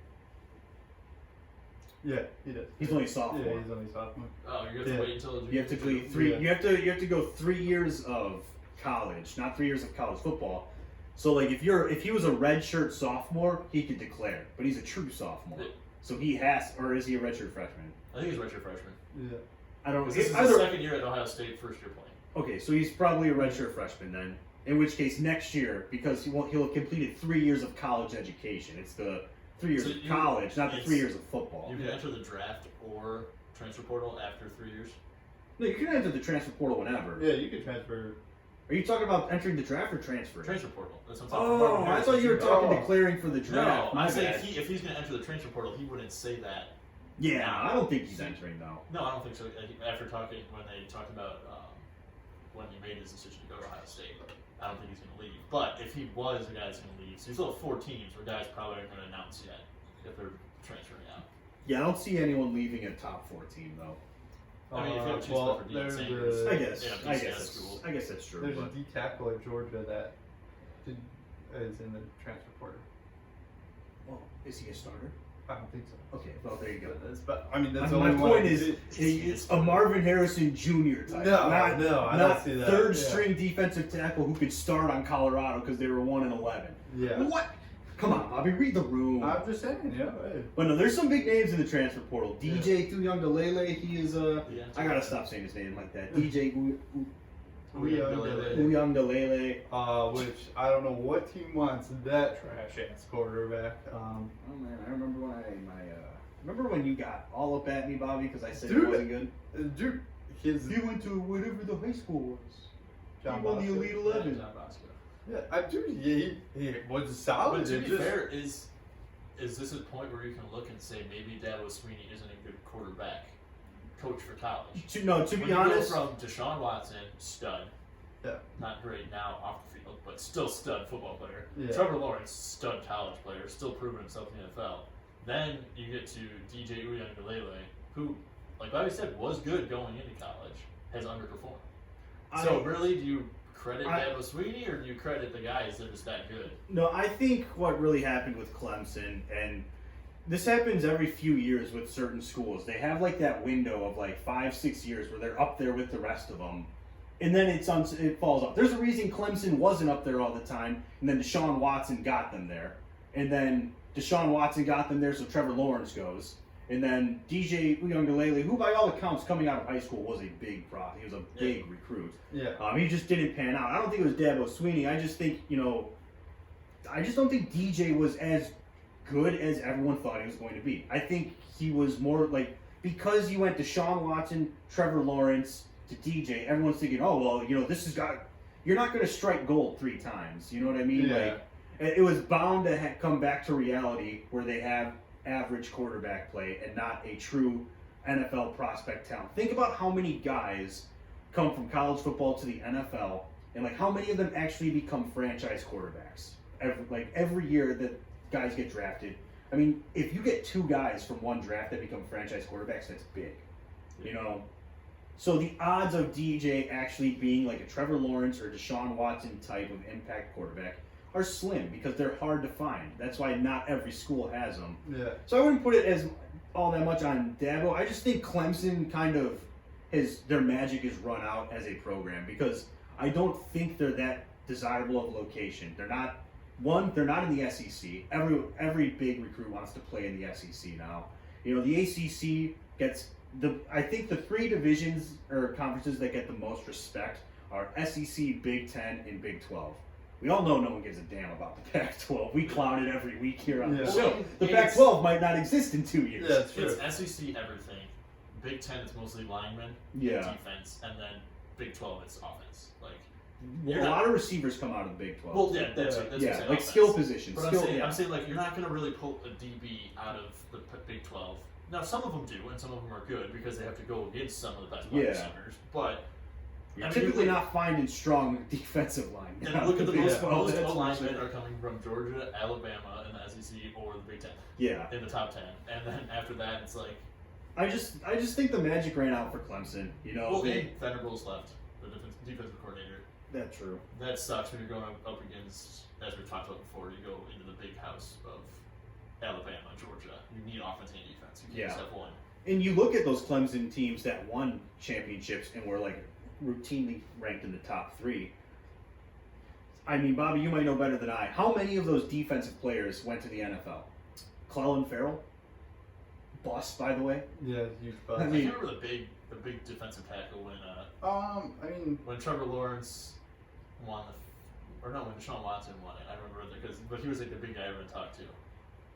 Yeah, he does. He's only sophomore. Yeah, he's only sophomore. Oh, you have to wait until You have to play 3. Yeah. You have to go 3 years of college, not 3 years of college football. So like if he was a redshirt sophomore, he could declare, but he's a true sophomore. Yeah. So he has, or is he a redshirt freshman? I think he's a redshirt freshman. Yeah. I don't know. This is his second year at Ohio State, first year playing. Okay, so he's probably a redshirt freshman then. In which case, next year, because he'll have completed 3 years of college education. It's the 3 years So of college, not the 3 years of football. You can enter the draft or transfer portal after 3 years. No, you can enter the transfer portal whenever. Yeah, you could transfer. Are you talking about entering the draft or transferring? Transfer portal. That's what I'm talking about. Oh, Marvin I thought you were Harrison talking Oh. declaring for the Jr. draft. No, My I'm saying bad. if he's going to enter the transfer portal, he wouldn't say that. Yeah, I don't think he's entering though. No, I don't think so. After talking, when they talked about when he made his decision to go to Ohio State, I don't think he's going to leave. But if he was a guy that's going to leave, so he's still 4 teams where guys probably aren't going to announce yet if they're transferring out. Yeah, I don't see anyone leaving a top 4 team though. I mean, if you have two well, stuff for Deion there's Sanders, a- I guess. Yeah, I BCS guess. school. I guess that's true. There's a But D tackle at Georgia that is in the transfer portal. well, is he a starter? I don't think so. Okay, well there you go. But I mean, that's the My only one. point is, it's a Marvin Harrison Jr. type. No, not, no, I not don't see that. third Yeah. string defensive tackle who could start on Colorado because they were 1-11. Yeah. What? Come on, Bobby, read the room. I'm just saying, yeah. Hey. But no, there's some big names in the transfer portal. DJ Uyunglele, he is Yeah. I gotta stop saying his name like that. DJ Uyunglele. Uyunglele. Which I don't know what team wants that trash ass quarterback. Oh man, I remember when remember when you got all up at me, Bobby, because I said Dude. it wasn't good. Dude, He went to whatever the high school was. John he won the Bosco. Elite 11. John Bosco. Yeah, dude, he was solid. But to It be just- fair, is this a point where you can look and say maybe Dabo Sweeney isn't a good quarterback coach for college? To When be you honest, go from Deshaun Watson, stud, Yeah. not great now off the field, but still stud football player. Yeah. Trevor Lawrence, stud college player, still proving himself in the NFL. Then you get to DJ Uyunglele, who, like Bobby said, was good going into college, has underperformed. So really, do you credit Dabo Sweeney or do you credit the guys that are just that good? no, I think what really happened with Clemson, and this happens every few years with certain schools. They have like that window of like 5-6 years where they're up there with the rest of them, and then it falls off. There's a reason Clemson wasn't up there all the time, and then Deshaun Watson got them there, and then Deshaun Watson got them there, so Trevor Lawrence goes, and then DJ Uyunglele, who by all accounts coming out of high school was a big pro. He was a big recruit. Yeah. He just didn't pan out. I don't think it was Dabo Sweeney. I just think, I just don't think DJ was as good as everyone thought he was going to be. I think he was more like, because you went to Deshaun Watson, Trevor Lawrence, to DJ, everyone's thinking, oh, well, this has got, you're not going to strike gold 3 times. You know what I mean? Yeah. Like, it was bound to come back to reality where they have average quarterback play and not a true NFL prospect talent. Think about how many guys come from college football to the NFL, and like how many of them actually become franchise quarterbacks. Every year that guys get drafted. I mean, if you get 2 guys from one draft that become franchise quarterbacks, that's big. So the odds of DJ actually being like a Trevor Lawrence or Deshaun Watson type of impact quarterback are slim because they're hard to find. That's why not every school has them. Yeah. So I wouldn't put it as all that much on Dabo. I just think Clemson kind of their magic is run out as a program because I don't think they're that desirable of a location. They're not in the SEC. Every big recruit wants to play in the SEC now. The ACC gets I think the 3 divisions or conferences that get the most respect are SEC, Big 10, and Big 12. We all know no one gives a damn about the Pac-12. We clown it every week here on the Yeah. show. The Pac-12 might not exist in 2 years. Yeah, that's true. It's SEC everything. Big 10 it's mostly linemen, Yeah. defense, and then Big 12 it's offense. A lot of receivers come out of the Big 12. Well, yeah, that's what I'm yeah, saying, like offense. skill positions. But I'm saying like you're not going to really pull a DB out of the Big 12. Now some of them do, and some of them are good because they have to go against some of the best wide Yeah. receivers. But You're I mean, typically you- not finding strong defensive line. And look at the most Baseball, that's for linemen sure. are coming from Georgia, Alabama, in the SEC or the Big Ten Yeah, in the top 10, and then after that it's like, I just think the magic ran out for Clemson. You know, well, and Vanderbilt's left, the defensive coordinator. that's true. That sucks when you're going up against, as we've talked about before, you go into the big house of Alabama, Georgia. You need offense and defense. You can't Yeah. just have one. And you look at those Clemson teams that won championships and were like routinely ranked in the top 3. I mean, Bobby, you might know better than I. How many of those defensive players went to the NFL? Clellan Ferrell, bust, by the way. Yeah, huge bust. I I mean- can't remember the big defensive tackle I mean, when Trevor Lawrence won or no, when Deshaun Watson won it. I remember but he was like the big guy everyone talked to,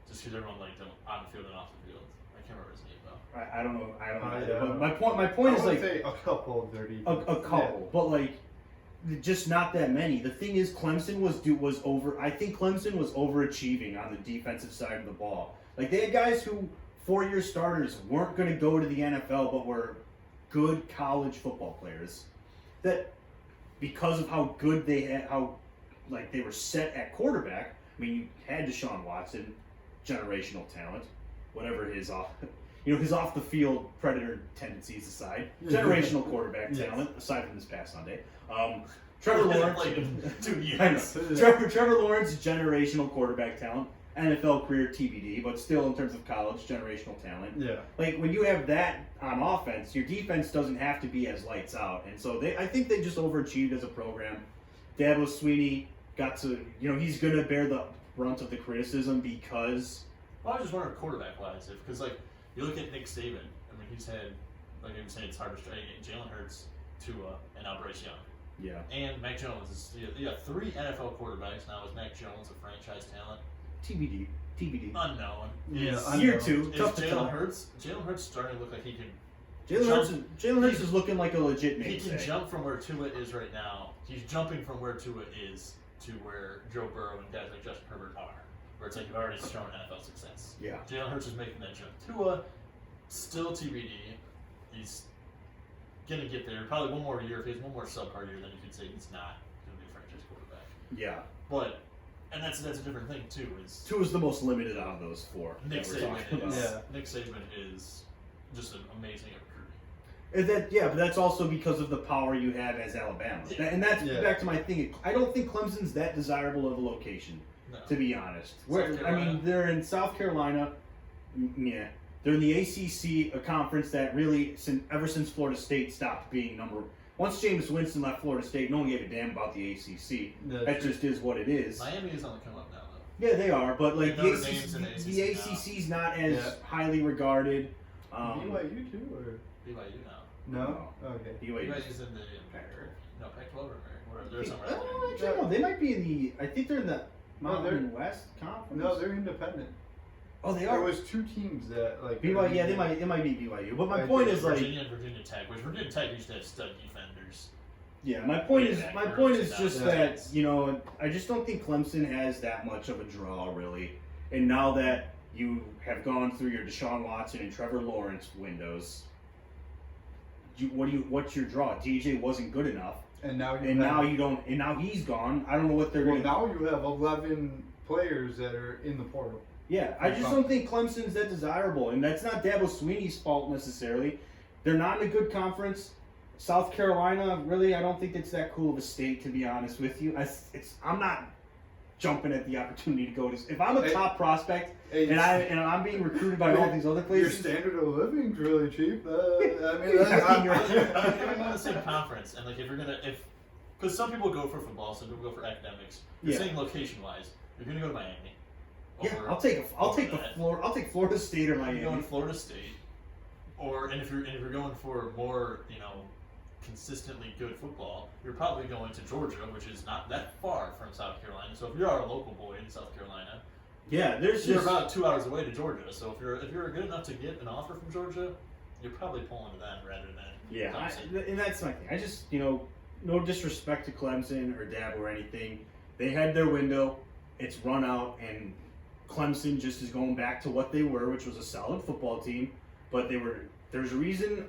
just because everyone liked him on the field and off the field. I can't remember his name though. I don't know. I don't know. Yeah. But my point is I would like say a couple of dirty. a couple, but like just not that many. The thing is, Clemson was over. I think Clemson was overachieving on the defensive side of the ball. Like they had guys who 4-year starters weren't going to go to the NFL, but were good college football players. That because of how good they had, how like they were set at quarterback. I mean, you had Deshaun Watson, generational talent, whatever his off the field predator tendencies aside, generational quarterback Yes. talent aside from this past Sunday. Trevor Lawrence, Like 2 years. I know. Trevor Lawrence, generational quarterback talent. NFL career TBD, but still in terms of college, generational talent. Yeah. Like when you have that on offense, your defense doesn't have to be as lights out, and so I think they just overachieved as a program. Dabo Swinney got to, he's going to bear the brunt of the criticism because. Well, I was just wondering quarterback wise, because like you look at Nick Saban. I mean, he's had, like I was saying, it's hard to strike. Jalen Hurts, Tua, and now Bryce Young. Yeah. And Mac Jones you got 3 NFL quarterbacks now. Is Mac Jones a franchise talent? TBD. Unknown. Yeah, Is, unknown. Year 2, is tough to tell. Jalen Hurts starting to look like he can. Jalen Hurts is looking like a legit He can mainstay. jump from where Tua is right now. He's jumping from where Tua is to where Joe Burrow and guys like Justin Herbert are. Where it's like you've already shown NFL success. Yeah. Jalen Hurts is making that jump. Tua, still TBD. He's gonna get there. Probably one more year. If he has one more subpar year, then you could say he's not gonna be a franchise quarterback. Yeah. But that's a different thing too. Is 2 is the most limited out of those 4. Nick that we're talking Saban about. is Yeah. Nick Saban is just an amazing at recruiting. But that's also because of the power you have as Alabama. Yeah. And that's Yeah. back to my thing. I don't think Clemson's that desirable of a location, No. to be honest. South Carolina? They're in South Carolina. Yeah. They're in the ACC, a conference that really, ever since Florida State stopped being once Jameis Winston left Florida State, no one gave a damn about the ACC. That's That true. just is what it is. Miami is on the come up now though. Yeah, they are, but like And Notre Dame's in the the ACC now. ACC's not as Yeah. highly regarded. BYU too, or BYU now. no? Okay. BYU. BYU's in the Pac-12 or they're somewhere. Actually, no, they might be in the. I think they're in the No, Mountain West Conference. No, they're independent. Oh, they There are. was 2 teams that like. BYU. Yeah, it might be BYU. But my I point think is like, Virginia and Virginia Tech, which Virginia Tech used to have stud defenders. yeah, my point Way is back my early point is just 2000s. that I just don't think Clemson has that much of a draw really. And now that you have gone through your Deshaun Watson and Trevor Lawrence windows, what's your draw? DJ wasn't good enough, And now you and have, now you don't, and now he's gone. I don't know what they're well, gonna. now you have 11 players that are in the portal. Yeah, I just don't think Clemson's that desirable, and that's not Dabo Swinney's fault necessarily. They're not in a good conference. South Carolina, really, I don't think it's that cool of a state, to be honest with you. I'm not jumping at the opportunity to go to. If I'm a Hey, top prospect Hey, and I'm being recruited by all these other your places, standard of living's really cheap. I mean, If you're in the same conference, and like because some people go for football, some people go for academics. You're Yeah. saying location-wise, you're gonna go to Miami. yeah, over- I'll take that. Florida State or You're going Miami. Florida State, and if you're going for more, consistently good football, you're probably going to Georgia, which is not that far from South Carolina. So if you're a local boy in South Carolina, Yeah, there's you're just about 2 hours away to Georgia. So if you're good enough to get an offer from Georgia, you're probably pulling to them rather than yeah, Clemson. and that's my thing. I just no disrespect to Clemson or Dabo or anything. They had their window. It's run out, and Clemson just is going back to what they were, which was a solid football team. But there's a reason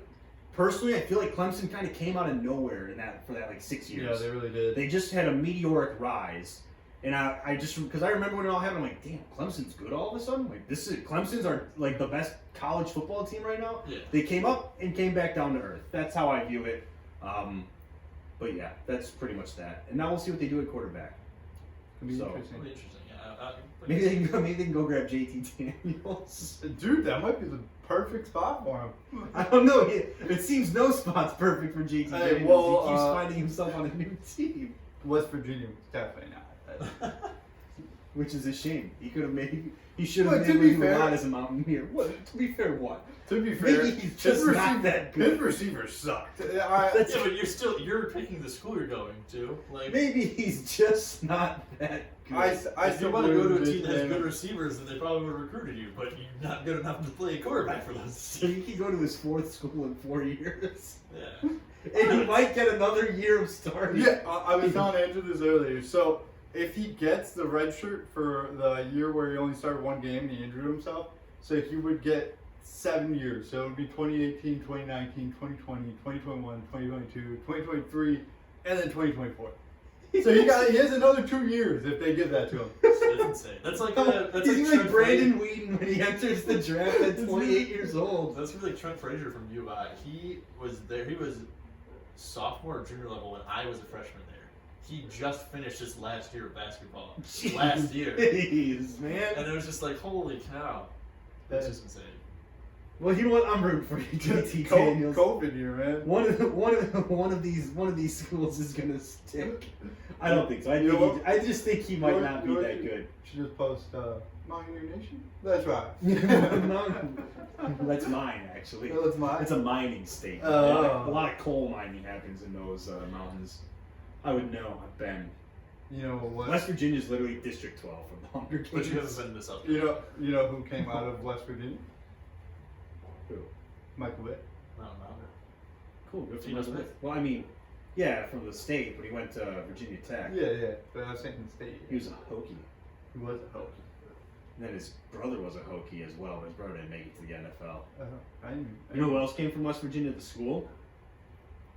personally, I feel like Clemson kind of came out of nowhere for that like 6 years. Yeah, they really did. They just had a meteoric rise. And I just, because I remember when it all happened, I'm like, damn, Clemson's good all of a sudden? Like, Clemson's are like the best college football team right now. Yeah. They came up and came back down to earth. That's how I view it. But yeah, that's pretty much that. And now we'll see what they do at quarterback. It'll be So- interesting. Really interesting. Maybe they can go grab JT Daniels. Dude, that might be the perfect spot for him. I don't know. It seems no spot's perfect for JT Hey, Daniels. well, He keeps finding himself on a new team, West Virginia was definitely not. which is a shame. He should have But to been be able to do a fair- lot as a Mountaineer. What? To be fair, what? To be fair, Maybe he's just not that good. His receivers sucked. That's- Yeah, but you're picking the school you're going to. Like, Maybe he's just not that good. I if you still want to go to a believe team that has Daniels. good receivers, then they probably would have recruited you. But you're not good enough to play quarterback for those So teams. he could go to his fourth school in 4 years. Yeah. And he might get another year of starting. Yeah, I was telling Andrew this earlier. So if he gets the red shirt for the year where he only started one game and he injured himself, so he would get 7 years. So it would be 2018, 2019, 2020, 2021, 2022, 2023, and then 2024. So he has another 2 years if they give that to him. That's insane. That's like that's He's like like Trent Brandon Whedon when he enters the draft at 28 years old. That's really Trent Frazier from UI. He was there. He was sophomore or junior level when I was a freshman there. He just finished his last year of basketball. Last year. Jeez, man. And it was just like, holy cow. That's just insane. Well, you know what? I'm rooting for you, JT Daniels. COVID year, man. One of these schools is gonna stick. I don't think so. You know what? I just think he might You know not what- be you know that what? good. Should just post Mountaineer Nation. That's right. That's mine, actually. That's mine? It's a mining state. Oh. A lot of coal mining happens in those mountains. I would know. I've been. You know what? West Virginia's literally District 12 from the Hunger Games. But you haven't been to South You Carolina. know who came out of West Virginia? Who? Michael Vick. No. Cool. Good for Geno Michael Smith? Vick. Well, I mean, yeah, from the state, but he went to Virginia Tech. Yeah. But I was saying the state. He was a Hokie. He was a Hokie. And then his brother was a Hokie as well. His brother didn't make it to the NFL. I knew. You know who else came from West Virginia to school?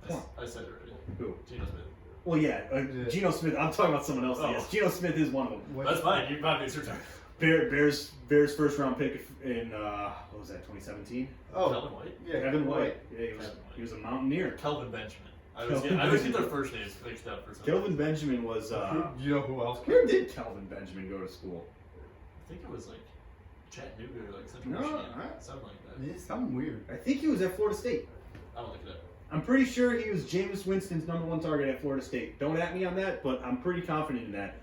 I said it already. Who? Geno Smith. Well, yeah, Yeah. Geno Smith. I'm talking about someone else. Oh. Yes, Geno Smith is one of them. That's fine. You probably it's your turn. Bears first round pick in what was that? 2017. Oh, Kelvin White? yeah. Kevin White. Yeah, Kevin White. he was a Mountaineer. Kelvin Benjamin. I Kelvin always get Benjamin. their first names mixed up for some Kelvin reason. Benjamin was. Do you know who else came? Where did Kelvin Benjamin go to school? I think it was like Chattanooga or like Central No, Michigan. I- Something like that. Yeah, something weird. I think he was at Florida State. I'll look it up. I'm pretty sure he was Jameis Winston's #1 target at Florida State. Don't at me on that, but I'm pretty confident in that.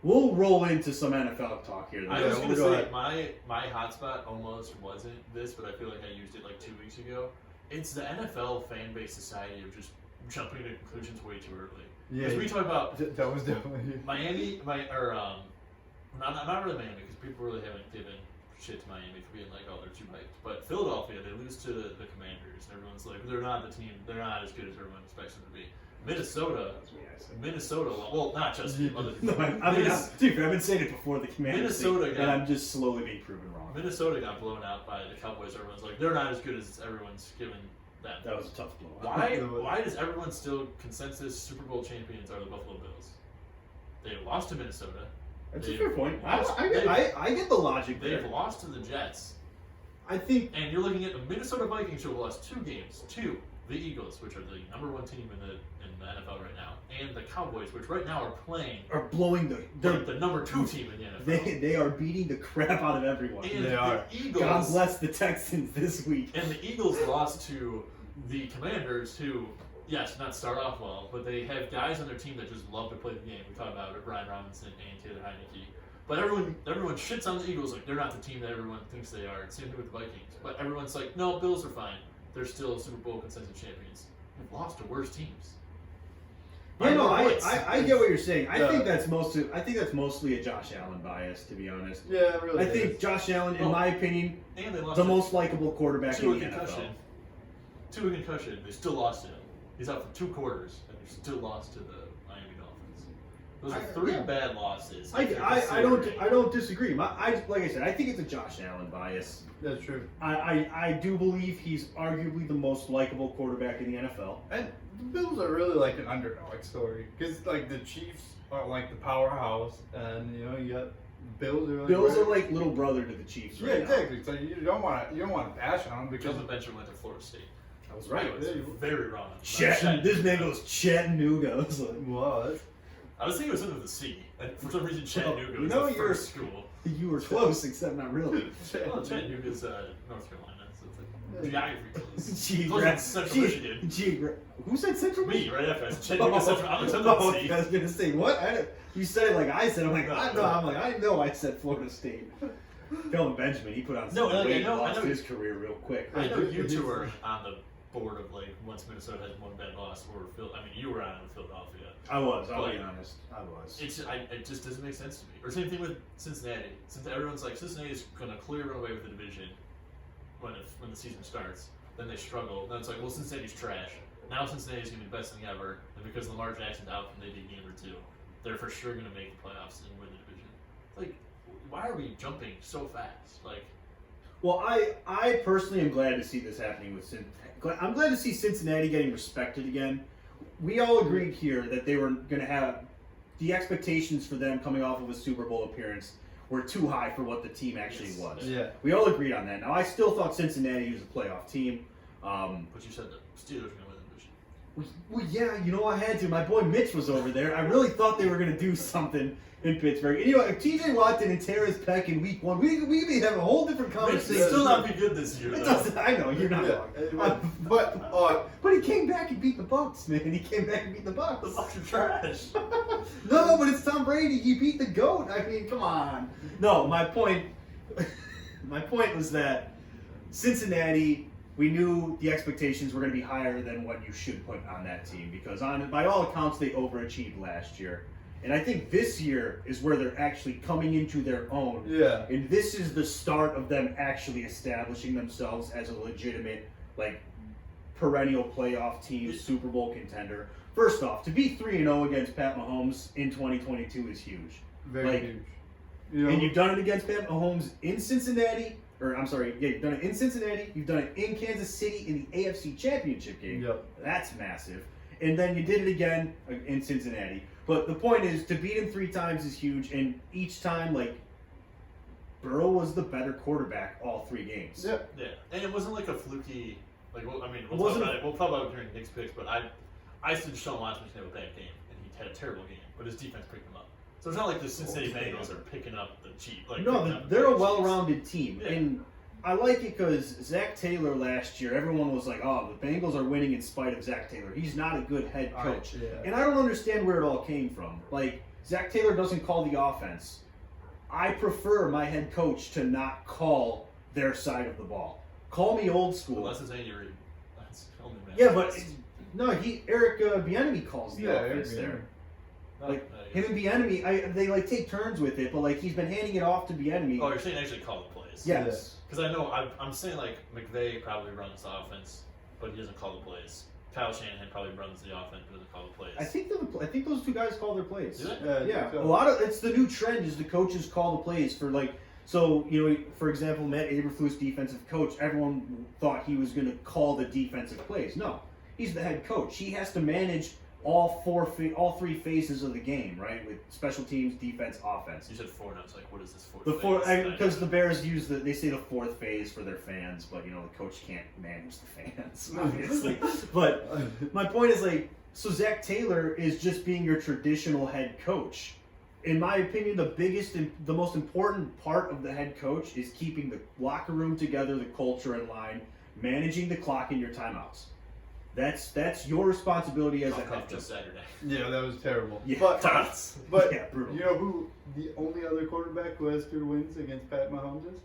We'll roll into some NFL talk here. I Yeah, was gonna we'll go say ahead. my hotspot almost wasn't this, but I feel like I used it like 2 weeks ago. It's the NFL fan base society of just jumping to conclusions way too early. Yeah, Because we talk about that was definitely. Miami, not really Miami, because people really haven't given shit to Miami for being like, oh, they're too hyped. But Philadelphia, they lose to the Commanders, and everyone's like, they're not the team, they're not as good as everyone expects them to be. Minnesota, well, not just other No, teams. I mean, dude, I've been saying it before the Commanders thing, Minnesota got- and I'm just slowly being proven wrong. Minnesota got blown out by the Cowboys. Everyone's like, they're not as good as everyone's given them. That was a tough blow. Why does everyone still consensus Super Bowl champions are the Buffalo Bills? They lost to Minnesota. That's a They've fair point. lost- I get the logic They've there. lost to the Jets. I think And you're looking at the Minnesota Vikings who have lost 2 games to the Eagles, which are the #1 team in the NFL right now, and the Cowboys, which right now are playing are blowing they're the #2 team in the NFL. they are beating the crap out of everyone. And They the are. Eagles God bless the Texans this week. And the Eagles lost to the Commanders, who, yes, not start off well, but they have guys on their team that just love to play the game. We talked about it, Brian Robinson and Taylor Heineke. But everyone shits on the Eagles like they're not the team that everyone thinks they are. Same thing with the Vikings. But everyone's like, no, Bills are fine. They're still Super Bowl consensus champions. They've lost to worse teams. Yeah, no, By more points. I get what you're saying. I Yeah. think that's mostly a Josh Allen bias, to be honest. Yeah, really. I think Josh Allen, in Oh. my opinion, And they lost the to- most likable quarterback to in a the concussion. NFL. To a concussion. They still lost to him. He's out for 2 quarters, and they still lost to the Miami Dolphins. Those are three bad losses. I don't disagree. Like I said, I think it's a Josh Allen bias. That's true. I do believe he's arguably the most likable quarterback in the NFL. And the Bills are really like an underdog story because like the Chiefs are like the powerhouse, and you know you got Bills are like Bills are like little brother to the Chiefs. Yeah, Right exactly. So you don't want to bash on them because Joe eventually went to Florida State. I was right. I was very wrong. This name goes Chattanooga. I was like, what? I was thinking it was something with a C. And for some reason, Chattanooga was know the you're- first school. you were close, except not really. Well, Chattanooga's North Carolina, so it's like geography close. Geography. Central Michigan. Who said Central Me, Michigan? right after Chattanooga Central. I'm Oh, C. I was gonna say what? You said it like I said. I'm like, I know I said Florida State. Kelvin Benjamin, he put on some weight, lost his career real quick. I know you two were on the board of like once Minnesota has one bad loss, or you were on it with Philadelphia. I'll be honest. I was. It just doesn't make sense to me. Or same thing with Cincinnati. Since everyone's like Cincinnati's gonna clearly run away with the division when the season starts, then they struggle. Then it's like, well, Cincinnati's trash. Now Cincinnati's gonna be the best thing ever, and because Lamar Jackson's out from maybe a game or two, they're for sure gonna make the playoffs and win the division. Like, why are we jumping so fast? Like, Well, I personally am glad to see this happening with Cincinnati. I'm glad to see Cincinnati getting respected again. We all agreed here that they were going to have the expectations for them coming off of a Super Bowl appearance were too high for what the team actually was. Yeah. We all agreed on that. Now, I still thought Cincinnati was a playoff team. but you said the Steelers were gonna win the division. Well, yeah, you know I had to. My boy Mitch was over there. I really thought they were going to do something in Pittsburgh. And, you know, if T.J. Watt didn't tear his pec in Week 1, we'd be having a whole different Mitch conversation. will still not be good this year. It Though. doesn't. I know you're not wrong. But he came back and beat the Bucs, man. He came back and beat the The Bucs. Bucs are trash. No, but it's Tom Brady. He beat the GOAT. I mean, come on. No, my point was that Cincinnati, we knew the expectations were going to be higher than what you should put on that team because by all accounts they overachieved last year. And I think this year is where they're actually coming into their own. Yeah. And this is the start of them actually establishing themselves as a legitimate, like, perennial playoff team, Super Bowl contender. First off, to be 3-0 against Pat Mahomes in 2022 is huge. Very huge. You know, And you've done it against Pat Mahomes in Cincinnati, you've done it in Cincinnati, you've done it in Kansas City in the AFC Championship game. Yep. That's massive. And then you did it again in Cincinnati. But the point is, to beat him 3 times is huge, and each time, like, Burrow was the better quarterback all 3 games. Yeah. Yeah, and it wasn't like a fluky. Like, we'll wasn't talk about it during Nick's picks, but I said Deshaun Watson was gonna have a bad game, and he had a terrible game, but his defense picked him up. So it's not like the Cincinnati Bengals are picking up the Chiefs. Like, No, they're a Chiefs. well-rounded team, Yeah. and I like it because Zach Taylor last year, everyone was like, "Oh, the Bengals are winning in spite of Zach Taylor. He's not a good head coach." Yeah. And I don't understand where it all came from. Like, Zach Taylor doesn't call the offense. I prefer my head coach to not call their side of the ball. Call me old school. Unless it's Andy Reid. That's the only man. Yeah, but no, Eric Bieniemy calls the offense Eric there. Oh, Like him and Bieniemy, they like take turns with it, but like he's been handing it off to Bieniemy. Oh, you're saying actually call the plays? Yes. Because I know I'm saying like McVay probably runs the offense, but he doesn't call the plays. Kyle Shanahan probably runs the offense, but doesn't call the plays. I think those 2 guys call their plays. Do they? Yeah, I think a lot of it's the new trend is the coaches call the plays for like. So you know, for example, Matt Eberflus, defensive coach, everyone thought he was going to call the defensive plays. No, he's the head coach. He has to manage all 3 phases of the game, right? With special teams, defense, offense. You said 4, and I was like, what is this 4th? The fourth, phase? because the Bears they say the 4th phase for their fans, but you know the coach can't manage the fans, obviously. But my point is like, so Zach Taylor is just being your traditional head coach. In my opinion, the biggest and the most important part of the head coach is keeping the locker room together, the culture in line, managing the clock and your timeouts. That's your responsibility as a head coach. Just Saturday. Yeah, that was terrible. Yeah, But yeah, brutal. you know who the only other quarterback who has 2 wins against Pat Mahomes is?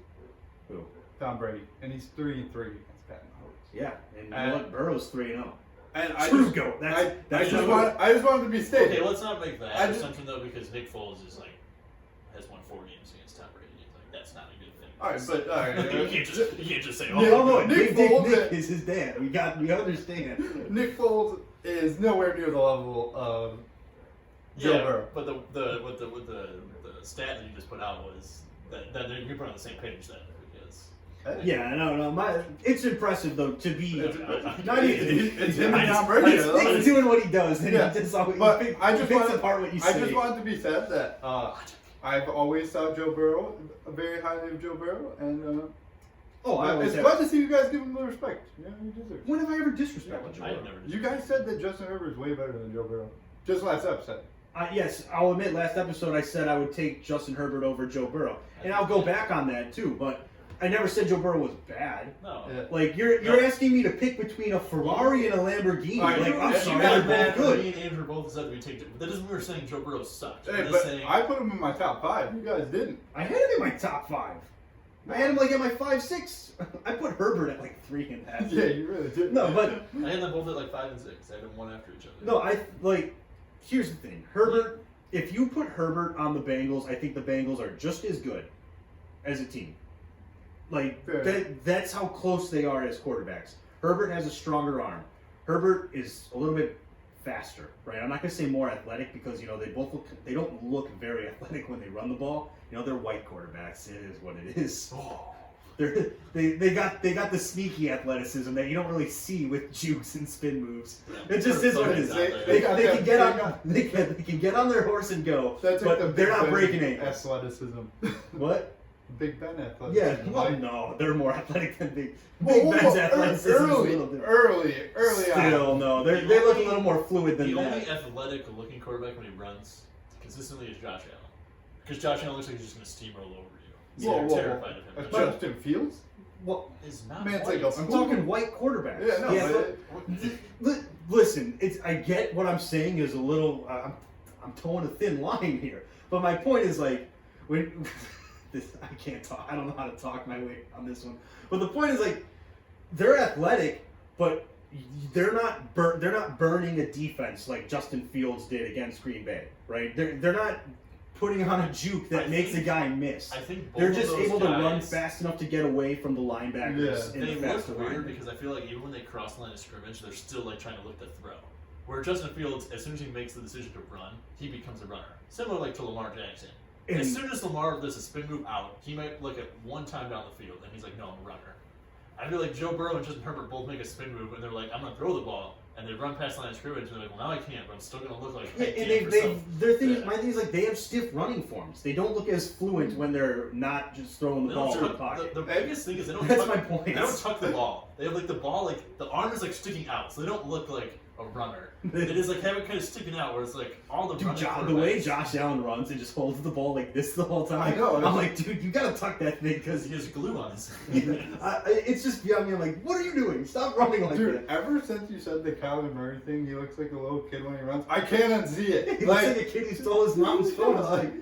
Who? Tom Brady, and he's 3-3 against Pat Mahomes. Yeah, and you know what? Burrow's 3-0. And I True just goat. I That's just the want to be stated. Okay, let's not make that I just- assumption though, because Nick Foles is like has won 4 games against Tom Brady. Like that's not a good thing. All right, but all right. you can't just say, Yeah, oh, No, Nick Nick Foles is his dad. We understand. Nick Foles is nowhere near the level of Joe Yeah, Burrow. but the stat that you just put out was that you're put on the same page then because. Yeah, no. It's impressive though to be. Not even. It's him and Tom Brady. He's doing what he does, and Yeah. he just always. But he I just picks wanted- apart what you I say. just wanted to be said that I've always thought Joe Burrow very highly of Joe Burrow, and I always it's have. glad to see you guys give him the respect. Yeah, you deserve it. When have I ever disrespected Joe I've Burrow? never. You guys said that Justin Herbert is way better than Joe Burrow. Just last episode. Yes, I'll admit. Last episode, I said I would take Justin Herbert over Joe Burrow, and I'll go back on that too. But I never said Joe Burrow was bad. No. Yeah. Like you're asking me to pick between a Ferrari and a Lamborghini. Alright, Like I'm If sorry, you got they're mad both when good. me and Andrew both said we take. That doesn't mean we're saying Joe Burrow sucks. We're Hey, just but saying. I put him in my top 5. You guys didn't. I had him in my top 5. I had him like at my 5-6. I put Herbert at like 3.5. Yeah, you really did. No, but I had them both at like 5 and 6. I had them one after each other. no, I like. Here's the thing, Herbert. If you put Herbert on the Bengals, I think the Bengals are just as good as a team. Like Fair. that's how close they are as quarterbacks. Herbert has a stronger arm. Herbert is a little bit faster, right? I'm not gonna say more athletic because they don't look very athletic when they run the ball. They're white quarterbacks. It is what it is. Oh. They got the sneaky athleticism that you don't really see with jukes and spin moves. It just is what it is. They can get on they can get on their horse and go, That's like the but they're Big not Ben breaking ankles. athleticism. What? Big Ben athleticism. Yeah, well, Like- no, they're more athletic than Big Whoa, Ben's athleticism. is a little different. early Still, on. no, they look a little more fluid than The that. only athletic-looking quarterback when he runs consistently is Josh Allen. Because Josh Allen looks like he's just going to steamroll over you. So you're terrified of him. Justin Fields? Well, Is not Man, it's white. like I'm talking white quarterbacks. Yeah, no, but Listen, I get what I'm saying is a little. I'm towing a thin line here, but my point is like when I can't talk. I don't know how to talk my way on this one. But the point is like they're athletic, but they're not burning a defense like Justin Fields did against Green Bay, right? They're not putting on a juke that makes a guy miss. I think both They're of just those able to guys, run fast enough to get away from the linebackers. Yeah. and They the look faster weird linebackers. because I feel like even when they cross the line of scrimmage, they're still like trying to look to throw. Where Justin Fields, as soon as he makes the decision to run, he becomes a runner. Similar like to Lamar Jackson. And- As soon as Lamar does a spin move out, he might look at one time down the field and he's like, no, I'm a runner. I feel like Joe Burrow and Justin Herbert both make a spin move and they're like, I'm going to throw the ball. And they run past the line of scrimmage and they're like, well, now I can't, but I'm still going to look like I Yeah, can and for my thing is like they have stiff running forms. They don't look as fluent when they're not just throwing the ball in the pocket. The biggest thing is they don't That's tuck, my point. They don't tuck the ball. They have like the ball, like the arm is like sticking out, so they don't look like a runner. It is like have it kind of sticking out, where it's like all the Dude, running the way quarterbacks- Josh Allen runs and just holds the ball like this the whole time. I know, I'm like, dude, you gotta tuck that thing because he has glue on his. it's just beyond me. I'm like, what are you doing? Stop running like Dude, that. ever since you said the Kyler Murray thing, he looks like a little kid when he runs. I can't unsee it. He looks like a kid who stole his mom's phone. It's like,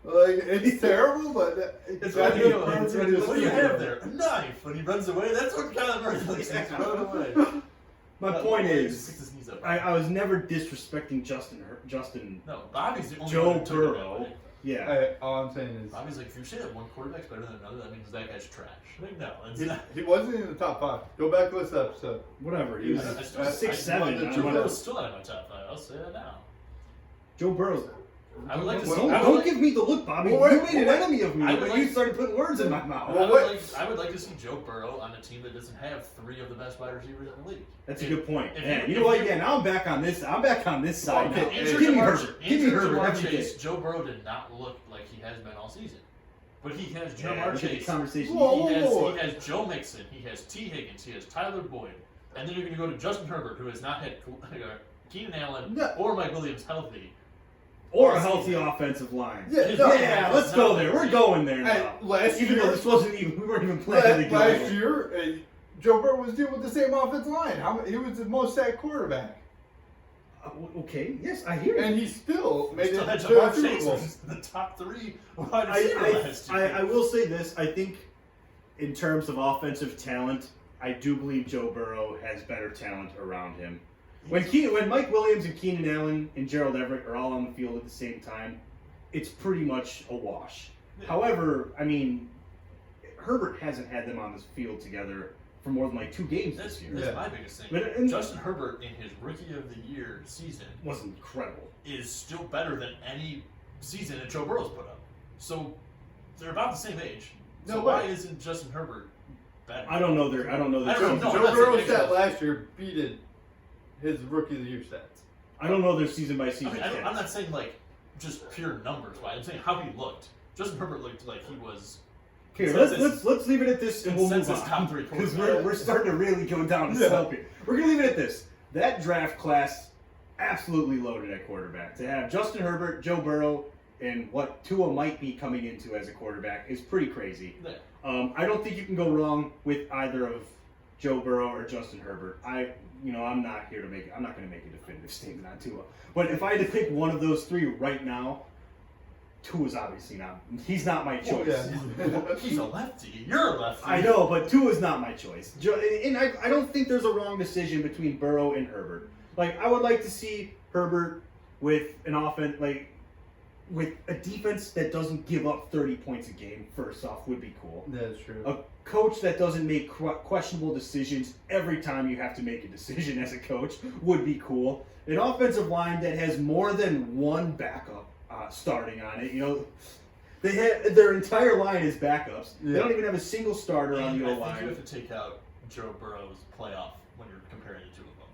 like it's terrible, but It's that funny, is though. perfect It's funny, description. What do you have there? A knife. When he runs away, that's what Kyler Murray looks like. He's running away. my point He is, sticks his knees up. I was never disrespecting Justin. No, Bobby's the only Joe one who took it that Burrow. way. Yeah. Hey, all I'm saying is Bobby's like, if you say that one quarterback's better than another, that means that guy's trash. Like, no, it's he, not. he wasn't in the top 5. Go back to this episode. Whatever. He was I still- 6'7". I- Joe I- Burrow's still out of my top 5. I'll say that now. Joe Burrow's. I would like to see. Don't, I would don't like- give me the look, Bobby. Well, you wait, made an wait. enemy of me, I but would you like- started putting words in my mouth. Well, I would like to see Joe Burrow on a team that doesn't have 3 of the best wide receivers in the league. That's a If- good point. if Yeah, you- you know what? if you- Yeah, now I'm back on this. I'm back on this side. Okay, now. Andrew Give me Jamar- Herbert. Give me Andrew Herbert. Jamar every Chase, day. Joe Burrow did not look like he has been all season. But he has Yeah, Jamar look at the Chase. conversation. Whoa. He has Joe Mixon. He has T. Higgins. He has Tyler Boyd. And then you're going to go to Justin Herbert, who has not had Keenan Allen No. or Mike Williams healthy. Or a healthy offensive line. Yeah, His- no, Yeah, let's go there. We're going there Hey, now. last Even though year, this wasn't even, we weren't even planning to go last there. year, Joe Burrow was dealing with the same offensive line. He was the most sacked quarterback, Okay, yes, I hear and you. he still made it Still to had the Jamar Super Chase, Bowl. who's the top 3 wide receiver last year. I will say this. I think in terms of offensive talent, I do believe Joe Burrow has better talent around him. When Mike Williams and Keenan Allen and Gerald Everett are all on the field at the same time, it's pretty much a wash. Yeah. However, I mean, Herbert hasn't had them on this field together for more than like 2 games That's, this year. that's Yeah. my biggest thing. But Justin Herbert in his Rookie of the Year season Was incredible. is still better than any season that Joe Burrow's put up. So they're about the same age. So No why way. isn't Justin Herbert better? I don't know their. I don't know. Joe I'm not Burrow's saying stat last year beated his Rookie of the Year stats. I don't know their season by I season. mean, I'm not saying like just pure numbers. Why? I'm saying how he looked. Justin Herbert looked like he was. Okay, Consensus- let's leave it at this and we'll move consensus on. top 3 Because quarterback. we're starting to really go down the Yeah. slope here. We're gonna leave it at this. That draft class absolutely loaded at quarterback. To have Justin Herbert, Joe Burrow, and what Tua might be coming into as a quarterback is pretty crazy. Yeah. I don't think you can go wrong with either of Joe Burrow or Justin Herbert. I'm not here to make. I'm not going to make a definitive statement on Tua. But if I had to pick one of those 3 right now, Tua's obviously not. He's not my choice. Yeah. He's a lefty. You're a lefty. I know, but Tua's not my choice. And I don't think there's a wrong decision between Burrow and Herbert. Like, I would like to see Herbert with an offense, like, with a defense that doesn't give up 30 points a game, first off, would be cool. That's true. A coach that doesn't make questionable decisions every time you have to make a decision as a coach would be cool. An offensive line that has more than one backup starting on it. They have their entire line is backups. Yeah. They don't even have a single starter on And the I O think you line. have to take out Joe Burrow's playoff when you're comparing the 2 of them.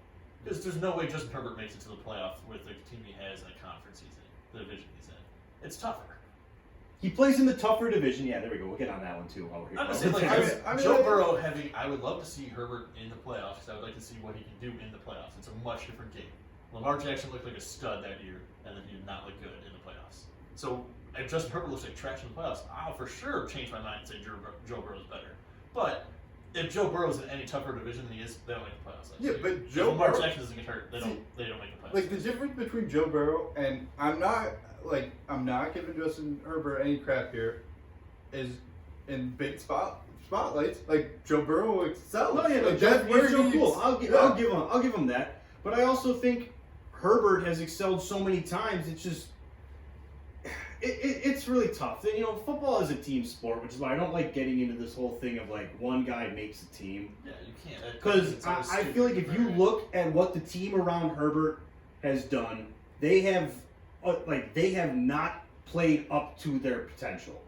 Because there's no way Justin Herbert makes it to the playoff with the team he has in the conference he's in, the division he's in. It's tougher. He plays in the tougher division. Yeah, there we go. We'll get on that one too while we're here. I'm just saying, like, I mean, Joe like- Burrow I would love to see Herbert in the playoffs because I would like to see what he can do in the playoffs. It's a much different game. Lamar Jackson looked like a stud that year, and then he did not look good in the playoffs. So if Justin Herbert looks like trash in the playoffs, I'll for sure change my mind and say Joe Burrow's better. But if Joe Burrow's in any tougher division than he is, they don't make the playoffs. Yeah, but if Joe Lamar Burrow- Jackson doesn't get hurt, they don't make the playoffs. Like the difference between Joe Burrow and I'm not giving Justin Herbert any crap here, is in big spotlights. Like Joe Burrow excels. No, yeah, no, like, Joe, that's where Joe he's- cool. I'll yeah. give him that. But I also think Herbert has excelled so many times. It's just it's really tough. Football is a team sport, which is why I don't like getting into this whole thing of like one guy makes a team. Yeah, you can't. Because It's like a I feel like if you stupid look at what the team around Herbert has done, they have not played up to their potential,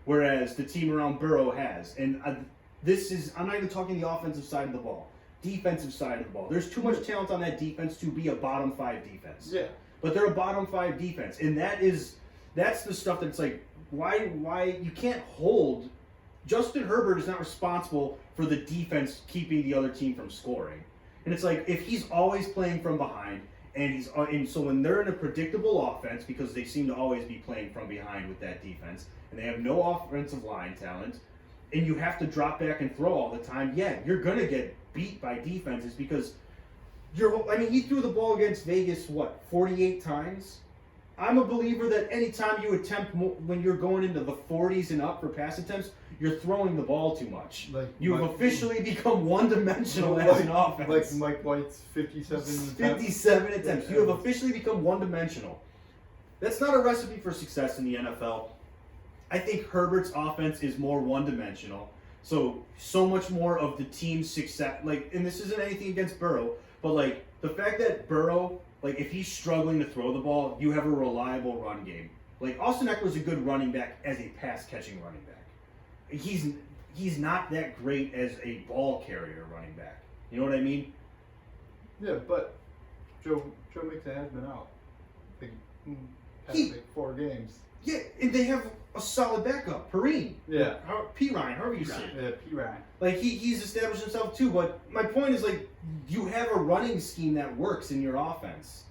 whereas the team around Burrow has. And I'm not even talking the offensive side of the ball, defensive side of the ball. There's too much talent on that defense to be a bottom 5 defense. Yeah. But they're a bottom 5 defense, and that's the stuff that's like why you can't hold. Justin Herbert is not responsible for the defense keeping the other team from scoring, and it's like if he's always playing from behind, and so when they're in a predictable offense because they seem to always be playing from behind with that defense, and they have no offensive line talent, and you have to drop back and throw all the time. Yeah, you're gonna get beat by defenses because he threw the ball against Vegas 48 times. I'm a believer that anytime you attempt when you're going into the 40s and up for pass attempts, you're throwing the ball too much. You've officially become one-dimensional as an offense. Like Mike White's 57 attempts. 57 attempts. You have officially become one-dimensional. That's not a recipe for success in the NFL. I think Herbert's offense is more one-dimensional. So much more of the team's success. And this isn't anything against Burrow, but the fact that Burrow, if he's struggling to throw the ball, you have a reliable run game. Austin Eckler's a good running back as a pass-catching running back. He's not that great as a ball carrier running back. You know what I mean? Yeah, but Joe Mixon has been out. Past 4 games. Yeah, and they have a solid backup, Perrine. Yeah. P-Ryan, however you say it. Yeah, P. Ryan. He's established himself too, but my point is you have a running scheme that works in your offense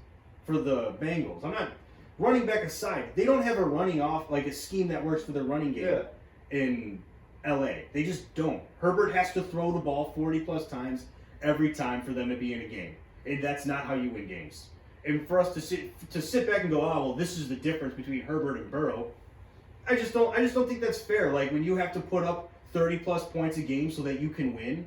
for the Bengals. I'm not running back aside. They don't have a scheme that works for their running game in LA. They just don't. Herbert has to throw the ball 40 plus times every time for them to be in a game. And that's not how you win games. And for us to sit back and go, oh well, this is the difference between Herbert and Burrow. I just don't think that's fair. When you have to put up 30 plus points a game so that you can win,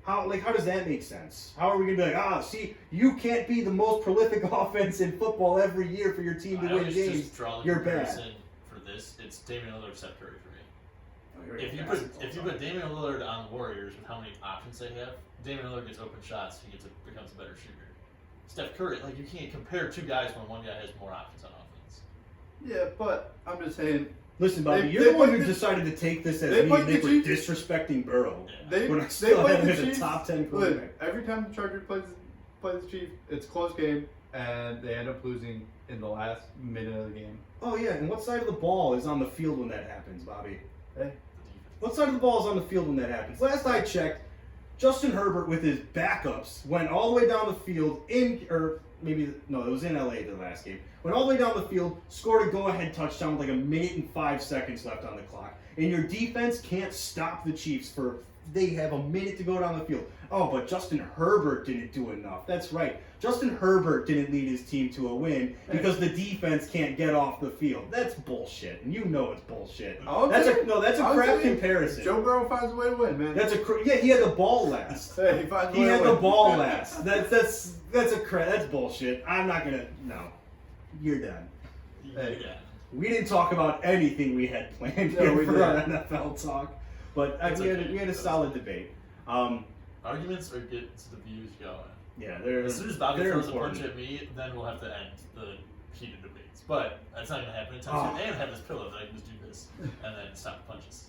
how does that make sense? How are we gonna be see, you can't be the most prolific offense in football every year for your team to win games. Just draw the You're comparison bad. for this. It's Damian Lillard, Steph Curry for me. Oh If you put Damian Lillard on the Warriors with how many options they have, Damian Lillard gets open shots. He becomes a better shooter. Steph Curry, like you can't compare two guys when one guy has more options on offense. Yeah, but I'm just saying. Listen, Bobby, you're the one who decided to take this as me and they were disrespecting Burrow. Yeah. When I still played had him the as a Chiefs. top 10 Look, quarterback. every time the Chargers plays the Chiefs, it's a close game, and they end up losing in the last minute of the game. Oh yeah, and what side of the ball is on the field when that happens, Bobby? Hey, What side of the ball is on the field when that happens? Last I checked, Justin Herbert with his backups went all the way down the field it was in LA the last game. Went all the way down the field, scored a go-ahead touchdown with like 1 minute and 5 seconds left on the clock. And your defense can't stop the Chiefs they have 1 minute to go down the field. Oh, but Justin Herbert didn't do enough. That's right. Justin Herbert didn't lead his team to a win because the defense can't get off the field. That's bullshit, and you know it's bullshit. That's a crap comparison. Joe Burrow finds a way to win, man. He had the ball last. Hey, he finds a He way had to the win. ball last. That's bullshit. I'm not gonna. No, you're done. Hey. Yeah. We didn't talk about anything we had planned No, here we for our didn't. NFL talk, but That's we okay. had a solid debate. Arguments are getting the views going. Yeah, they're As soon as Bobby they're throws important. a punch at me, then we'll have to end the heated debates. But that's not going to happen anytime soon. And have this pillow that I can just do this and then stop the punches.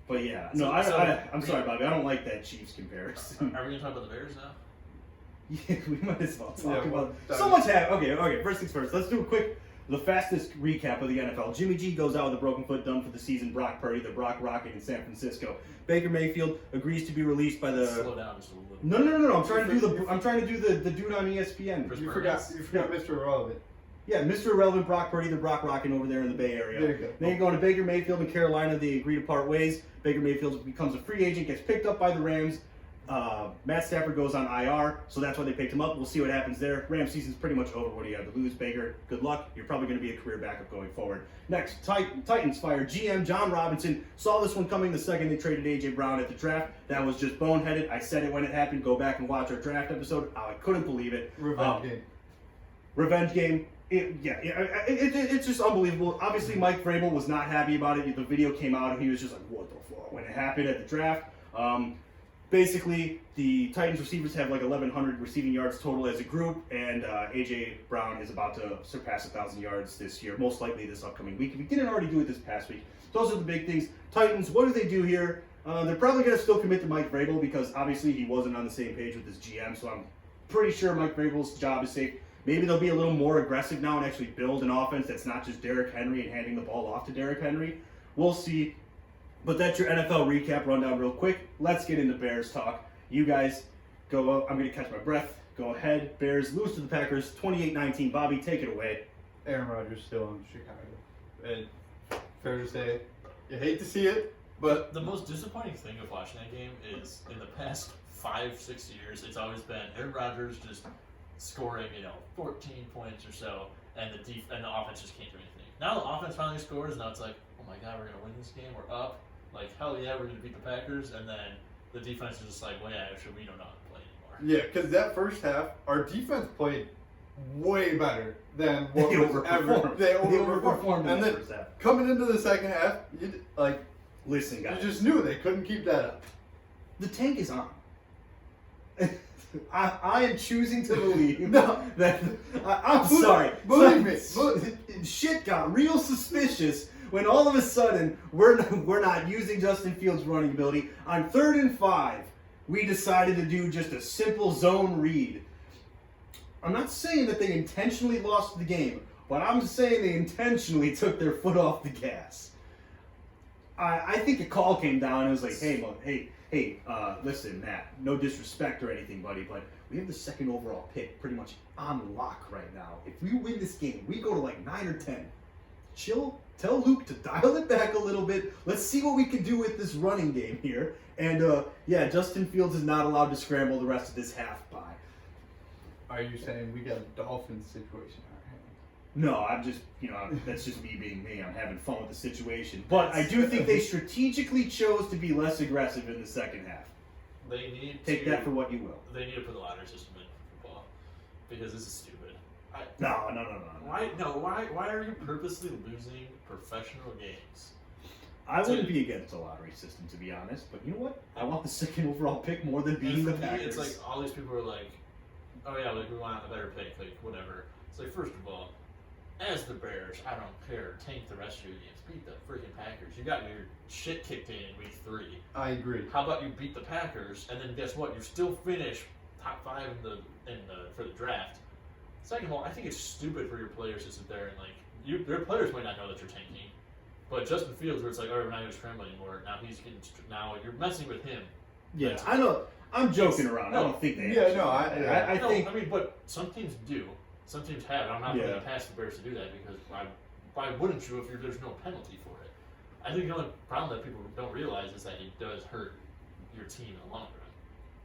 But yeah, So- no, so- I'm sorry, Bobby. I don't like that Chiefs comparison. Are we going to talk about the Bears now? Yeah, we might as well talk Yeah, about. well, So much happened. Okay. First things first. Let's do the fastest recap of the NFL. Jimmy G goes out with a broken foot, done for the season. Brock Purdy, the Brock Rocket in San Francisco. Baker Mayfield agrees to be released by the. Slow down just a little bit. No. I'm trying to do the dude on ESPN. Chris You Burns? forgot Mr. Irrelevant. Yeah, Mr. Irrelevant, Brock Purdy, the Brock Rocket over there in the Bay Area. There you go. Then you're going to Baker Mayfield in Carolina. They agree to part ways. Baker Mayfield becomes a free agent, gets picked up by the Rams. Matt Stafford goes on IR, so that's why they picked him up. We'll see what happens there. Rams season's pretty much over. What do you have to lose, Baker? Good luck. You're probably going to be a career backup going forward. Next, Titans fire GM John Robinson. Saw this one coming the second they traded A.J. Brown at the draft. That was just boneheaded. I said it when it happened. Go back and watch our draft episode. I couldn't believe it. Revenge game. It's just unbelievable. Obviously, Mike Vrabel was not happy about it. The video came out and he was just like, what the fuck? When it happened at the draft. Basically, the Titans receivers have like 1,100 receiving yards total as a group, and A.J. Brown is about to surpass 1,000 yards this year, most likely this upcoming week. If he didn't already do it this past week. Those are the big things. Titans, what do they do here? They're probably going to still commit to Mike Vrabel because obviously he wasn't on the same page with his GM, so I'm pretty sure Mike Vrabel's job is safe. Maybe they'll be a little more aggressive now and actually build an offense that's not just Derrick Henry and handing the ball off to Derrick Henry. We'll see. But that's your NFL recap rundown real quick. Let's get into Bears talk. You guys go up. I'm going to catch my breath. Go ahead. Bears lose to the Packers 28-19. Bobby, take it away. Aaron Rodgers still in Chicago. And fair to say, you hate to see it, but The most disappointing thing of watching that game is in the past 5-6 years, it's always been Aaron Rodgers just scoring, 14 points or so, and the offense just can't do anything. Now the offense finally scores, now it's like, oh my god, we're gonna win this game. We're up. Like hell yeah, we're gonna beat the Packers, and then the defense is just like, well yeah, actually we don't know how to play anymore. yeah, because that first half, our defense played way better than what They was overperformed. ever. They overperformed. in And the then first half. coming into the second half, Listen, guys. you just knew they couldn't keep that up. The tank is on. I am choosing to believe No. that I'm sorry. Believe me. Shit got real suspicious when all of a sudden we're not using Justin Fields' running ability. On 3rd and 5, we decided to do just a simple zone read. I'm not saying that they intentionally lost the game, but I'm saying they intentionally took their foot off the gas. I think a call came down and it was like, hey, listen, Matt, no disrespect or anything, buddy, but we have the 2nd overall pick pretty much on lock right now. If we win this game, we go to like 9 or 10. Chill, tell Luke to dial it back a little bit. Let's see what we can do with this running game here. And yeah, Justin Fields is not allowed to scramble the rest of this half by. Are you saying we got a Dolphins situation on our hands? No, I'm just, that's just me being me. I'm having fun with the situation. But I do think they strategically chose to be less aggressive in the second half. They need Take that for what you will. They need to put the lottery system in football because this is stupid. No. Why are you purposely losing professional games I wouldn't be against a lottery system, to be honest. But you know what? I want the second overall pick more than beating the for me, Packers. it's like all these people are like, oh yeah, like we want a better pick, like whatever. It's like, first of all, as the Bears, I don't care. Tank the rest of your games. Beat the freaking Packers. You got your shit kicked in week 3. I agree. How about you beat the Packers, and then guess what? You still finish top 5 for the draft. Second of all, I think it's stupid for your players to sit there and their players might not know that you're tanking, but Justin Fields, where it's like, all right, we're not going to scramble anymore. Now you're messing with him. Yeah, I know. I'm joking around. I don't think they. Yeah, no, I think. I mean, but some teams do. Some teams have. I'm not going to pass the Bears to do that because why wouldn't you if there's no penalty for it? I think the only problem that people don't realize is that it does hurt your team in the long run.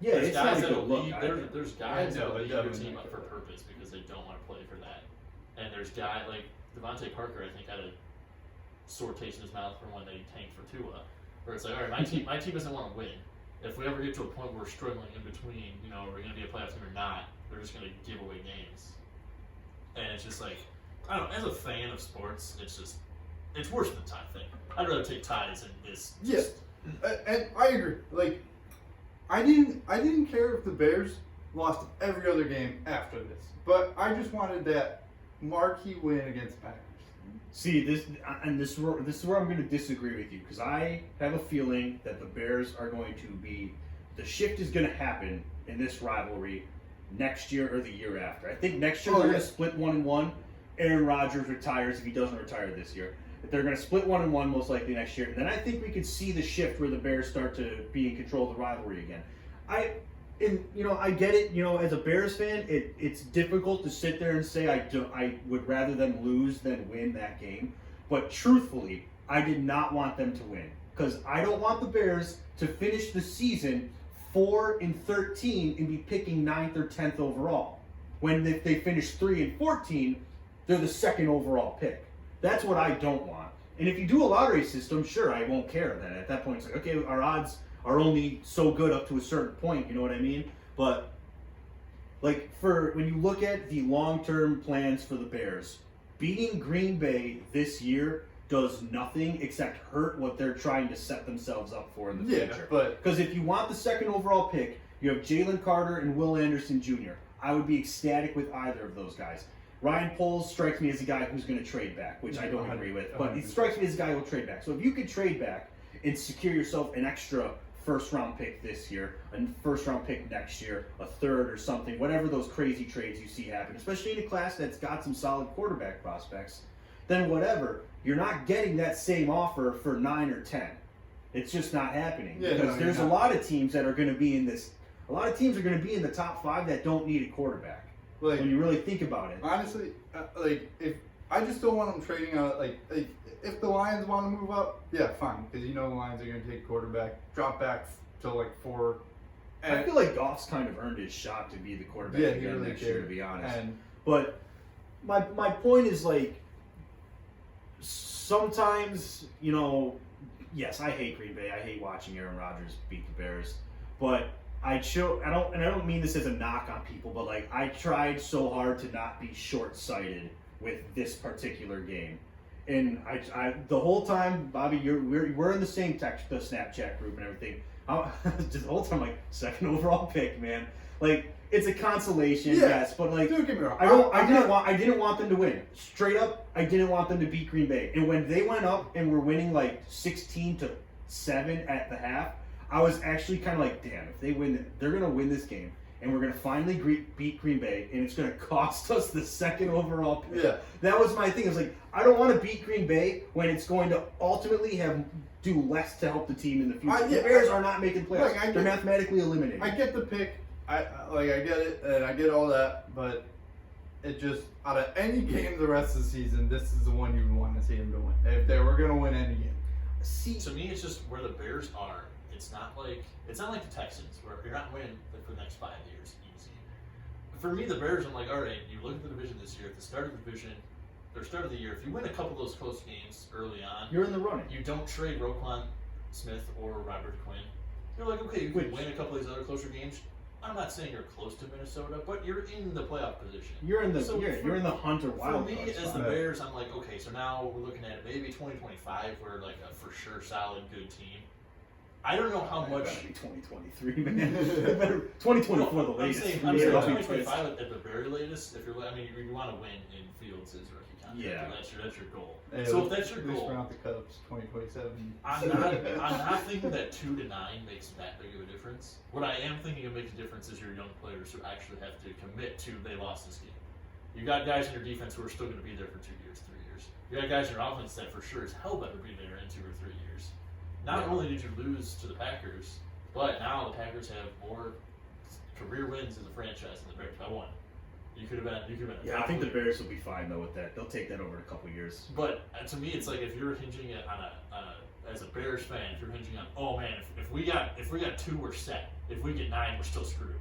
Yeah, There's it's guys not a that'll good look. leave. There's guys I know, that'll it leave your definitely team up not for good. purpose because they don't want to play for that. And there's guys like Devontae Parker. I think had a sore taste in his mouth from when they tanked for Tua, where it's like, all right, my team doesn't want to win. If we ever get to a point where we're struggling in between, are we going to be a playoff team or not? We're just going to give away games. And it's just like, I don't know. As a fan of sports, it's worse than the tie thing. I'd rather take ties than this. Yes, and I agree. Like, I didn't care if the Bears lost every other game after this, but I just wanted that marquee win against the Packers. See this is where I'm going to disagree with you because I have a feeling that the Bears are going to be the shift is going to happen in this rivalry next year or the year after. I think next year they're going to split 1-1. Aaron Rodgers retires if he doesn't retire this year. They're going to split 1-1 most likely next year. And then I think we could see the shift where the Bears start to be in control of the rivalry again. I get it. As a Bears fan, it's difficult to sit there and say I would rather them lose than win that game. But truthfully, I did not want them to win because I don't want the Bears to finish the season 4-13 and be picking 9th or 10th overall. When if they finish 3-14, they're the second overall pick. That's what I don't want. And if you do a lottery system, sure, I won't care. Then at that point, it's like, okay, our odds are only so good up to a certain point. You know what I mean? But when you look at the long-term plans for the Bears, beating Green Bay this year does nothing except hurt what they're trying to set themselves up for in the future. Because if you want the second overall pick, you have Jalen Carter and Will Anderson Jr. I would be ecstatic with either of those guys. Ryan Poles strikes me as a guy who's going to trade back, which I don't agree with, but he strikes me as a guy who will trade back. So if you could trade back and secure yourself an extra first-round pick this year, a first-round pick next year, a third or something, whatever those crazy trades you see happen, especially in a class that's got some solid quarterback prospects, then whatever, you're not getting that same offer for 9 or 10. It's just not happening because there's a lot of teams that are going to be in this. A lot of teams are going to be in the top 5 that don't need a quarterback. When you really think about it, honestly, if I just don't want them trading out, if the Lions want to move up, yeah, fine, because the Lions are going to take quarterback, drop back to 4. And I feel like Goff's kind of earned his shot to be the quarterback again next year, to be honest. But my point is sometimes yes, I hate Green Bay. I hate watching Aaron Rodgers beat the Bears, but I don't mean this as a knock on people, but I tried so hard to not be short-sighted with this particular game, and I the whole time, Bobby, we're in the same the Snapchat group and everything. Just the whole time, second overall pick, man. It's a consolation, yes, but don't get me wrong. I didn't want them to win. Straight up, I didn't want them to beat Green Bay. And when they went up and were winning 16-7 at the half, I was actually kind of damn, if they win, they're going to win this game. And we're going to finally beat Green Bay, and it's going to cost us the second overall pick. Yeah. That was my thing. I was I don't want to beat Green Bay when it's going to ultimately do less to help the team in the future. The Bears are not making playoffs. They're mathematically eliminated. I get the pick. I get it, and I get all that, but it just, out of any game the rest of the season, this is the one you would want to see them to win. If they were going to win any game. See, to me, it's just where the Bears are. It's not like the Texans, where you're not winning for the next 5 years easy. For me, the Bears, I'm all right, you look at the division this year, at the start of the division, or start of the year, if you win a couple of those close games early on, you're in the running. You don't trade Roquan Smith or Robert Quinn. You're okay, you can win a couple of these other closer games. I'm not saying you're close to Minnesota, but you're in the playoff position. You're in the So you're in the hunt or wild For me, card as spot. the Bears, I'm like, okay, so now we're looking at maybe 2025. We're like a for sure solid good team. I don't know how It much. better be 2023, man. It better 2024 the I'm latest. saying, for I'm me. saying I'll be 2025 at the very latest. If you're, I mean, you want to win in Fields' rookie contract. Yeah. That's your goal. Hey, So if that's your at least goal, we're not the Cubs 2027. I'm not thinking that 2 to 9 makes that big of a difference. What I am thinking it makes a difference is your young players who actually have to commit to they lost this game. You got guys in your defense who are still going to be there for 2 years, 3 years. You got guys in your offense that for sure as hell better be there in 2 or 3 years. Not only did you lose to the Packers, but now the Packers have more career wins as a franchise than the Bears by 1. You could have been. Yeah, I think the Bears will be fine though with that. They'll take that over in a couple years. But to me, it's like if you're hinging it on as a Bears fan, if you're hinging on, oh man, if we got 2, we're set. If we get 9, we're still screwed.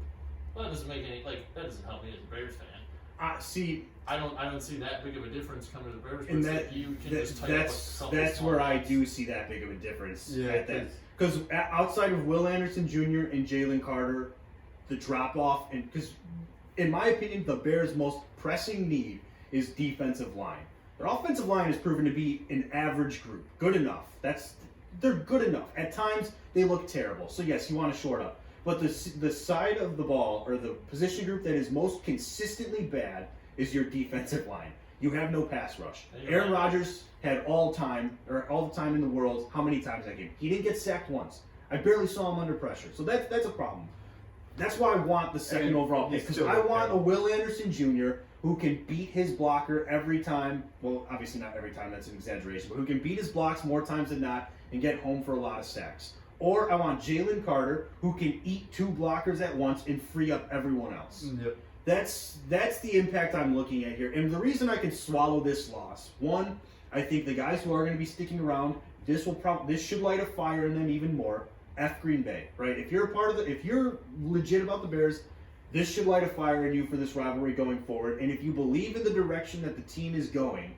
Well, that doesn't make any that doesn't help me as a Bears fan. See, I don't see that big of a difference coming to the Bears. and But you can just type up that's where I do see that big of a difference. Yeah, Because outside of Will Anderson Jr. and Jalen Carter, the drop off, and because in my opinion, the Bears' most pressing need is defensive line. Their offensive line has proven to be an average group, good enough. They're good enough. At times they look terrible. So yes, you want to short up. But the side of the ball or the position group that is most consistently bad is your defensive line. You have no pass rush. Aaron Rodgers had all the time in the world. How many times that game? He didn't get sacked once. I barely saw him under pressure. So that's a problem. That's why I want the second overall pick, because I want a Will Anderson Jr. who can beat his blocker every time. Well, obviously not every time, that's an exaggeration, but who can beat his blocks more times than not and get home for a lot of sacks. Or I want Jalen Carter who can eat 2 blockers at once and free up everyone else. Yep. That's the impact I'm looking at here. And the reason I can swallow this loss, one, I think the guys who are going to be sticking around, this should light a fire in them even more. F Green Bay, right? If you're legit about the Bears, this should light a fire in you for this rivalry going forward. And if you believe in the direction that the team is going,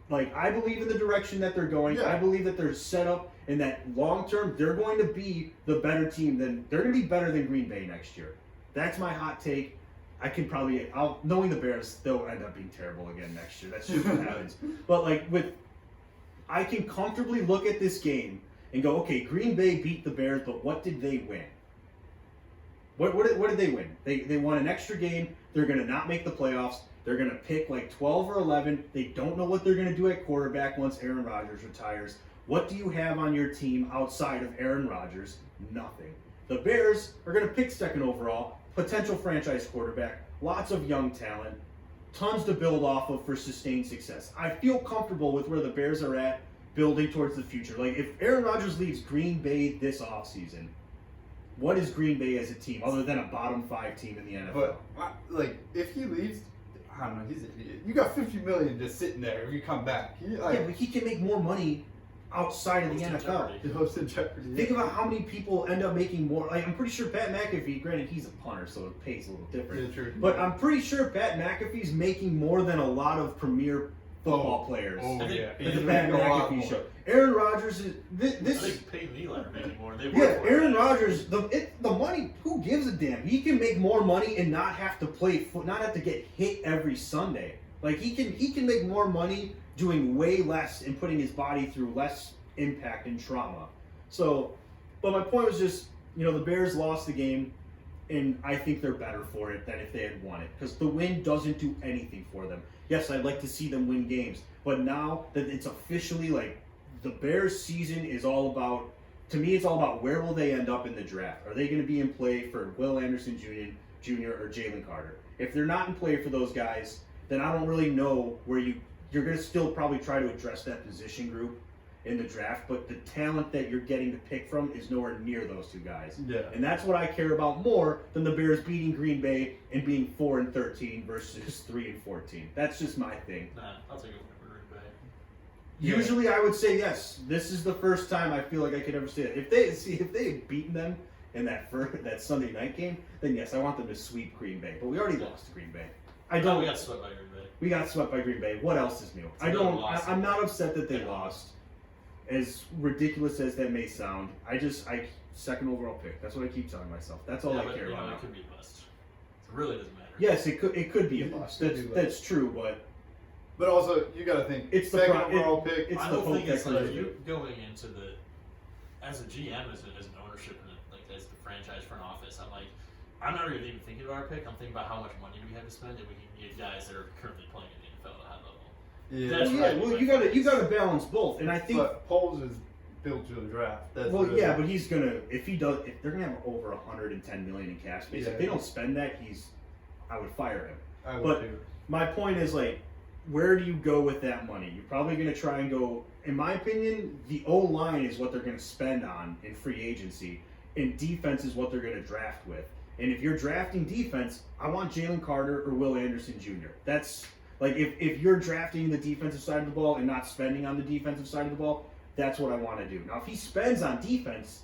like I believe in the direction that they're going, I believe that they're set up and that long term they're going to be the better team they're going to be better than Green Bay next year. That's my hot take. Knowing the Bears, they'll end up being terrible again next year. That's just what happens. But I can comfortably look at this game and go, okay, Green Bay beat the Bears, but what did they win? What did they win? They won an extra game. They're going to not make the playoffs. They're going to pick 12 or 11. They don't know what they're going to do at quarterback once Aaron Rodgers retires. What do you have on your team outside of Aaron Rodgers? Nothing. The Bears are going to pick second overall, potential franchise quarterback, lots of young talent, tons to build off of for sustained success. I feel comfortable with where the Bears are at, building towards the future. If Aaron Rodgers leaves Green Bay this offseason, what is Green Bay as a team other than a bottom 5 team in the NFL? But if he leaves, I don't know. He's an idiot. You got $50 million just sitting there. If you come back, but he can make more money outside of the NFL. He hopes in jeopardy. Think about how many people end up making more. I'm pretty sure Pat McAfee. Granted, he's a punter, so it pays a little different. Yeah, true. But I'm pretty sure Pat McAfee's making more than a lot of premier football players. Oh yeah, The Pat McAfee show. Aaron Rodgers is this. I think Peyton Eli are making more. Aaron Rodgers. The money. Who gives a damn? He can make more money and not have to not have to get hit every Sunday. He can make more money doing way less and putting his body through less impact and trauma. So, but my point was just, the Bears lost the game, and I think they're better for it than if they had won it, because the win doesn't do anything for them. Yes, I'd like to see them win games, but now that it's officially the Bears season is all about, to me, it's all about where will they end up in the draft. Are they going to be in play for Will Anderson Jr. or Jalen Carter? If they're not in play for those guys, then I don't really know where you're going to still probably try to address that position group in the draft, but the talent that you're getting to pick from is nowhere near those 2 guys. Yeah. And that's what I care about more than the Bears beating Green Bay and being 4-13 versus 3-14. That's just my thing. Nah, I'll take it for Green Bay. Usually I would say yes. This is the first time I feel like I could ever say it. If they had beaten them in that Sunday night game, then yes, I want them to sweep Green Bay. But we already lost to Green Bay. We got swept by Green Bay. We got swept by Green Bay. What else is new? I'm not upset that they lost. As ridiculous as that may sound, second overall pick. That's what I keep telling myself. That's all I but, care about. It could be a bust. It really doesn't matter. Yes, it could be a bust. It could be a bust. That's true, but also, you got to think, it's the second overall pick. It's I the don't hope think it's that like comes you with it. going into the as a GM, as an ownership, and like as the franchise front office. I'm like, I'm not really even thinking about our pick. I'm thinking about how much money do we have to spend, and we can get guys that are currently playing in the NFL at a high level. Yeah. That's Well, right. yeah, well, you gotta balance both, and I think. But Poles is built to the draft. That's Well, really- yeah, but he's gonna if they're gonna have over 110 million in cap space. Yeah. If they don't spend that, I would fire him. I would but- too. My point is like, where do you go with that money? You're probably gonna try and go. In my opinion, the O line is what they're gonna spend on in free agency, and defense is what they're gonna draft with. And if you're drafting defense, I want Jalen Carter or Will Anderson Jr. That's like if you're drafting the defensive side of the ball and not spending on the defensive side of the ball, that's what I want to do. Now, if he spends on defense,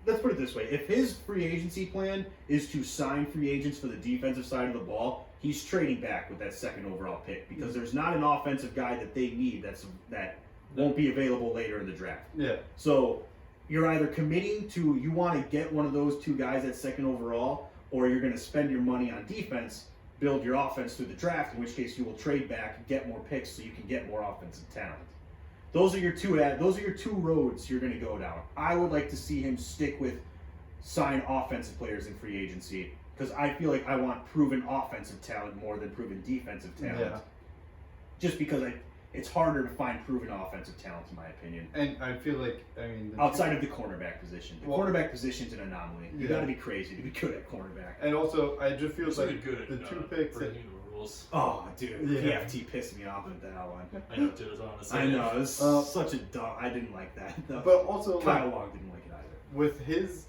let's put it this way, if his free agency plan is to sign free agents for the defensive side of the ball, he's trading back with that second overall pick because there's not an offensive guy that they need that won't be available later in the draft. Yeah. So you're either committing to you want to get one of those two guys at second overall, or you're going to spend your money on defense, build your offense through the draft, in which case you will trade back, get more picks so you can get more offensive talent. Those are your two roads you're going to go down. I would like to see him stick with sign offensive players in free agency because I feel like I want proven offensive talent more than proven defensive talent. Yeah. Just because it's harder to find proven offensive talent, in my opinion. And I feel like, Outside of the cornerback position. The Well, cornerback position's an anomaly. You yeah. got to be crazy to be good at cornerback. And also, I just feel It's like really good at the two picks. That, breaking the rules. Oh, dude. Yeah. PFT pissed me off with that one. I know, dude. I was I know. It was Uh, such a dumb. I didn't like that. but also, Kyle like, Long didn't like it either. with his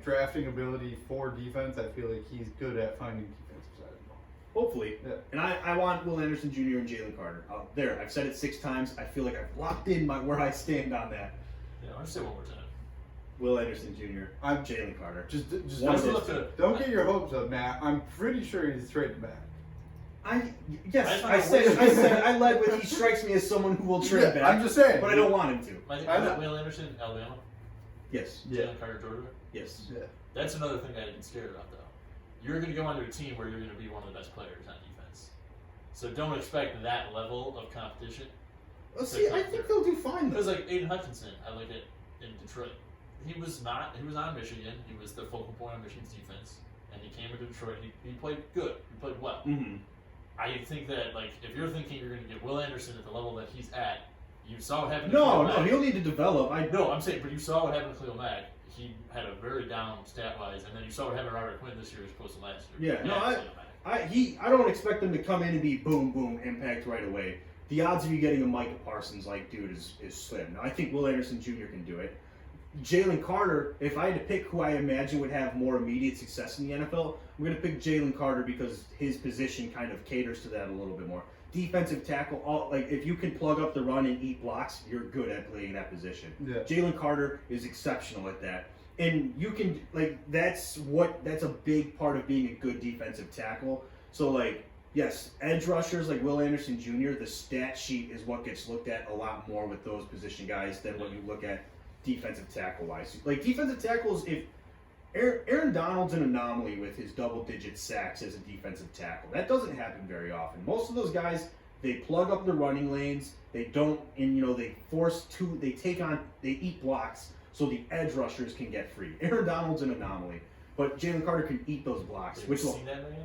drafting ability for defense, I feel like he's good at finding defensive side of the ball. Hopefully. Yeah. And I want Will Anderson Jr. and Jalen Carter. There, I've said it 6 times. I feel like I've locked in where I stand on that. Yeah, I'll just say one more time. Will Anderson Jr. I'm Jalen Carter. just One of Let's those look at don't get your hopes up, Matt. I'm pretty sure he's trading back. I led with he strikes me as someone who will trade Yeah, back. I'm just saying. But I don't want him to. I think I know. Will Anderson, Alabama. Yes. Yeah. Jalen Carter, Georgia. Yes. Yeah. That's another thing I'd been scared about, though. You're going to go onto a team where you're going to be one of the best players on defense. So don't expect that level of competition. Well, see, I think they'll do fine. Because like Aiden Hutchinson, I look at in Detroit. He was on Michigan. He was the focal point of Michigan's defense. And he came into Detroit. He played good. He played well. Mm-hmm. I think that, like, if you're thinking you're going to get Will Anderson at the level that he's at, you saw what happened to No, Khalil no, Mack. he'll need to develop. No, I'm saying, but you saw what happened to Khalil Mack. He had a very down stat-wise, and then you saw what happened to Robert Quinn this year as opposed to last year. Yeah, no, Khalil Mack. I don't expect them to come in and be boom, boom, impact right away. The odds of you getting a Micah Parsons like dude is slim. Now, I think Will Anderson Jr. can do it. Jalen Carter, if I had to pick who I imagine would have more immediate success in the NFL, I'm going to pick Jalen Carter because his position kind of caters to that a little bit more. Defensive tackle, if you can plug up the run and eat blocks, you're good at playing that position. Yeah. Jalen Carter is exceptional at that. And you can, that's a big part of being a good defensive tackle. So, yes, edge rushers like Will Anderson Jr., the stat sheet is what gets looked at a lot more with those position guys than what you look at defensive tackle wise. Defensive tackles, if Aaron Donald's an anomaly with his double-digit sacks as a defensive tackle. That doesn't happen very often. Most of those guys, they plug up the running lanes. They don't, they eat blocks so the edge rushers can get free. Aaron Donald's an anomaly, but Jalen Carter can eat those blocks. Have you seen that man?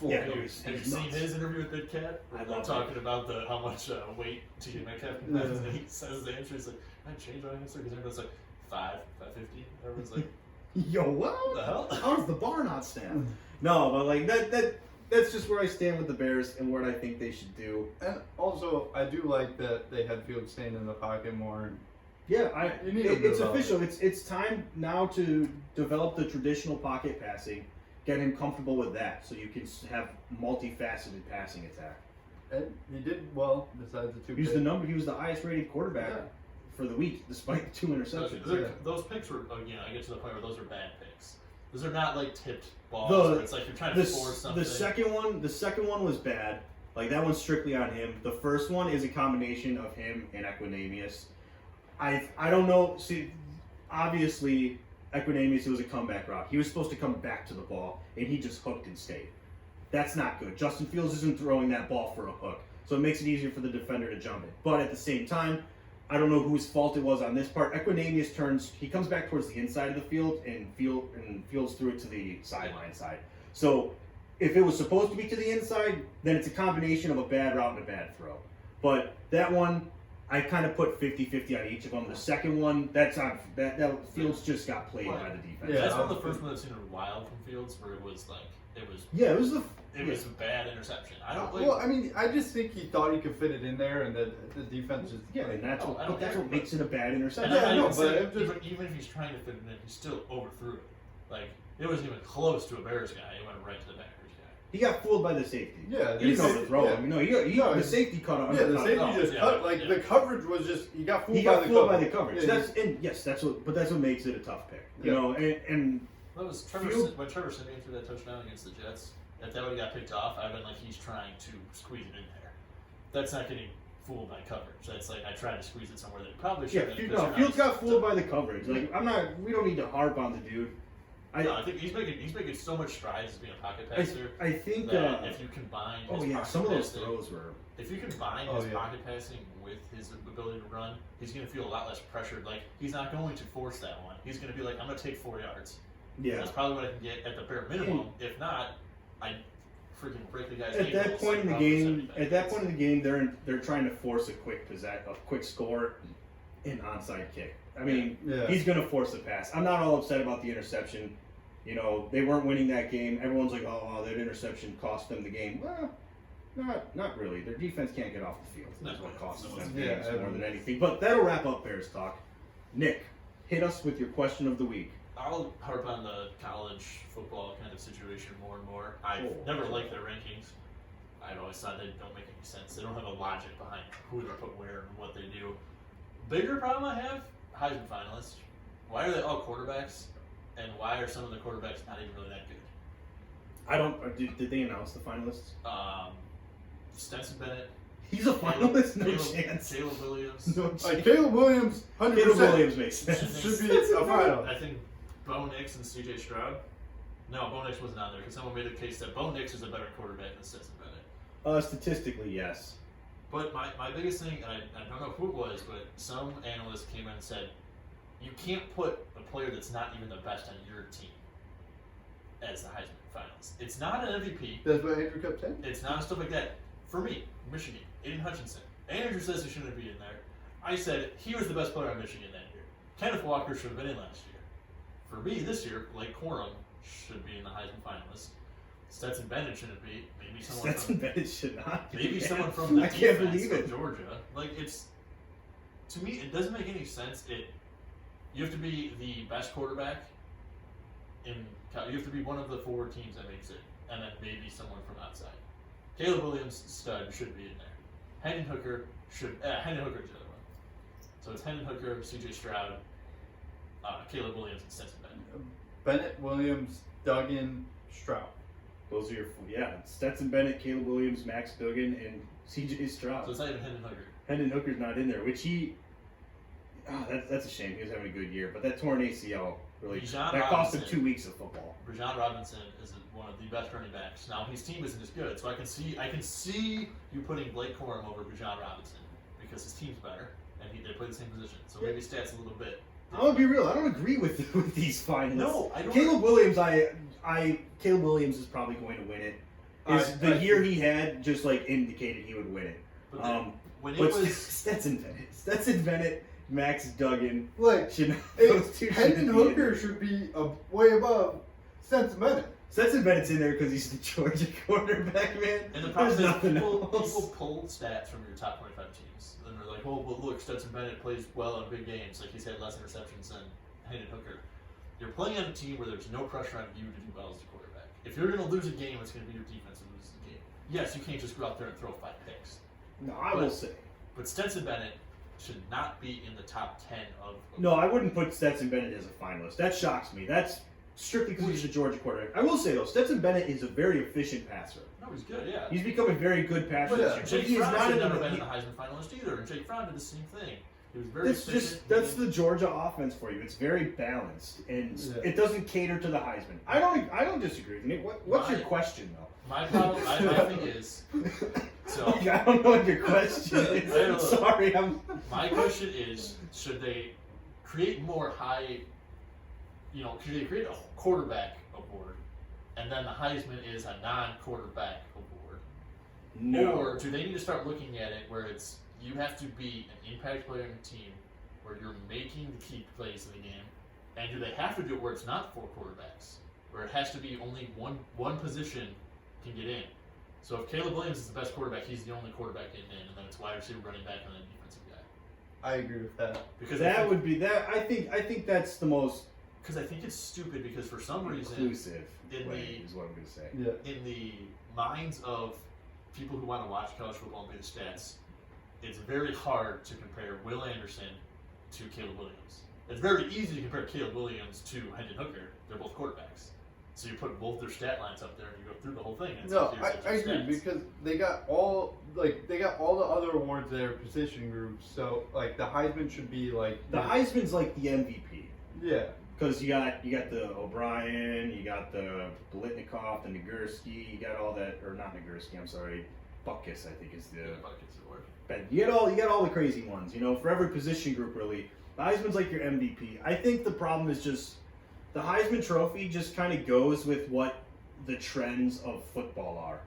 Yeah, Have you he's seen nuts. his interview with Big Cat? I I'm love talking about how much weight TJ Metcalf can lift, and he says the answer. He's like, "Can I change my answer?" Because everyone's like 550. Everyone's like, Yo, what the hell? How's the bar not stand? No, but that's just where I stand with the Bears and what I think they should do. And also, I do like that they had Fields staying in the pocket more. Yeah, You need to it's develop. official. It's time now to develop the traditional pocket passing, get him comfortable with that, so you can have multifaceted passing attack. And he did well, besides the two He was picks. he was the highest rated quarterback Yeah. for the week, despite the 2 interceptions. Those picks were, again, I get to the point where those are bad picks. Those are not tipped balls. The- Where it's like you're trying to force something. The second one was bad. That one's strictly on him. The first one is a combination of him and Equinemius. I don't know. See, obviously, Equinemius, it was a comeback route. He was supposed to come back to the ball, and he just hooked and stayed. That's not good. Justin Fields isn't throwing that ball for a hook, so it makes it easier for the defender to jump it. But at the same time, I don't know whose fault it was on this part. Equinemius he comes back towards the inside of the field, and Fields threw it to the sideline side. So if it was supposed to be to the inside, then it's a combination of a bad route and a bad throw. But that one, I kind of put 50-50 on each of them. The second one, that Fields just got played by the defense. Yeah, That's one of the first ones I've seen in a while from Fields where it was a bad interception. Well, I mean, I just think he thought he could fit it in there, and that the defense just and that's Oh, what makes it a bad interception. Yeah, I know, but but even if he's trying to fit it in, he still overthrew it. Like, it wasn't even close to a Bears guy. It went right to the Packers guy. He got fooled by the safety. Yeah, He didn't know to throw yeah. him. No, the safety caught him. Yeah, the safety Oh, just yeah, cut. yeah. The coverage was just he got fooled, He got fooled by the coverage. coverage. Yeah, That's what makes it a tough pick. You Yeah. know, and That was when Trevor Siemian threw that touchdown against the Jets. If that would have got picked off, I'd been like, he's trying to squeeze it in there. That's not getting fooled by coverage. That's like I tried to squeeze it somewhere that it probably yeah, shouldn't. Fields got fooled by the coverage. Like we don't need to harp on the dude. I think he's making so much strides as being a pocket passer. I think that if you combine his some of those passing, throws were. if you combine his pocket passing with his ability to run, he's going to feel a lot less pressured. Like, he's not going to force that one. He's going to be like, I'm going to take 4 yards. Yeah. That's probably what I can get at the bare minimum. If not, I freaking break the guy's At ankles. that point in the game, they're trying to force a quick score, an onside kick. I mean, he's going to force a pass. I'm not all upset about the interception. You know, they weren't winning that game. Everyone's like, oh, that interception cost them the game. Well, not really. Their defense can't get off the field. That's what costs them games more than anything. But that'll wrap up Bears talk. Nick, hit us with your question of the week. I'll harp on the college football kind of situation more and more. I've never liked their rankings. I've always thought they don't make any sense. They don't have a logic behind who they put where and what they do. Bigger problem I have, Heisman finalists. Why are they all quarterbacks? And why are some of the quarterbacks not even really that good? I don't. Did they announce the finalists? Stetson Bennett. He's a finalist. No chance. Caleb Williams. No chance. Caleb Williams, 100%. Caleb Williams makes sense. Should be a final. I think Bo Nix and C.J. Stroud. No, Bo Nix wasn't on there because someone made a case that Bo Nix is a better quarterback than Stetson Bennett. Statistically, yes. But my biggest thing, and I don't know who it was, but some analyst came in and said, you can't put a player that's not even the best on your team as the Heisman finalist. It's not an MVP. That's what Andrew Cup said? It's not stuff like that. For me, Michigan, Aiden Hutchinson. Andrew says he shouldn't be in there. I said he was the best player on Michigan that year. Kenneth Walker should have been in last year. For me, this year, Blake Corum should be in the Heisman finalist. Stetson Bennett shouldn't be. Maybe someone Bennett should not be. Maybe someone from the I can't defense believe it. of Georgia. Like, to me, it doesn't make any sense. You have to be the best quarterback you have to be one of the 4 teams that makes it, and then maybe someone from outside. Caleb Williams, stud, should be in there. Hendon Hooker is the other one. So it's Hendon Hooker, C.J. Stroud, Caleb Williams, and Stetson Bennett. Bennett, Williams, Duggan, Stroud. Those are your Stetson Bennett, Caleb Williams, Max Duggan, and C.J. Stroud. So it's not even Hendon Hooker. Hendon Hooker's not in there, which that's a shame. He was having a good year, but that torn ACL really cost him 2 weeks of football. Bijan Robinson is one of the best running backs. Now his team isn't as good, so I can see you putting Blake Corum over Bijan Robinson because his team's better and they play the same position. So maybe stats a little bit. I'm gonna be real. I don't agree with these finalists. No, I don't. Caleb Williams, Caleb Williams is probably going to win it. The year he had just indicated he would win it. But Stetson Bennett, Max Duggan. Hendon Hooker should be way above Stetson Bennett. Stetson Bennett's in there because he's the Georgia quarterback, man. And the problem There's is nothing people else. pull stats from your top 25 teams. And they're like, oh, well, look, Stetson Bennett plays well in big games. Like, he's had less interceptions than Hendon Hooker. You're playing on a team where there's no pressure on you to do well as a quarterback. If you're going to lose a game, it's going to be your defense that loses the game. Yes, you can't just go out there and throw 5 picks. No, I will say. But Stetson Bennett should not be in the top 10 of. No, I wouldn't put Stetson Bennett as a finalist. That shocks me. That's strictly because he's a Georgia quarterback. I will say, though, Stetson Bennett is a very efficient passer. No, he's good, yeah. He's become a very good passer this year. Jake Fromm should never been in the Heisman finalist either, and Jake Fromm did the same thing. He was very That's efficient. that's the Georgia offense for you. It's very balanced, and it doesn't cater to the Heisman. I don't disagree with you. What's your question though? My problem, my thing is, so I don't know what your question is. Sorry, my question is, should they create more high, should they create a quarterback award, and then the Heisman is a non-quarterback award? No. Or do they need to start looking at it where it's, you have to be an impact player in the team, where you're making the key plays in the game, and do they have to do it where it's not 4 quarterbacks, where it has to be only one position can get in? So if Caleb Williams is the best quarterback, he's the only quarterback getting in, and then it's wide receiver, running back, and then defensive guy. I agree with that. Because that would be that. I think that's the most. Because I think it's stupid. Because for some reason, inclusive in way is what I'm going to say. Yeah. In the minds of people who want to watch college football and do the stats, it's very hard to compare Will Anderson to Caleb Williams. It's very easy to compare Caleb Williams to Hendon Hooker. They're both quarterbacks. So you put both their stat lines up there and you go through the whole thing. And it's No, like, I agree because they got all the other awards there, position groups. So like the Heisman should be like The Heisman's like the MVP. Yeah. Because you got the O'Brien, you got the Blitnikoff, the Nagurski, you got all that, or not Nagurski, I'm sorry, Butkus, I think is the. buckets of work. But you got all the crazy ones. For every position group really. The Heisman's like your MVP. I think the problem is just the Heisman Trophy just kind of goes with what the trends of football are.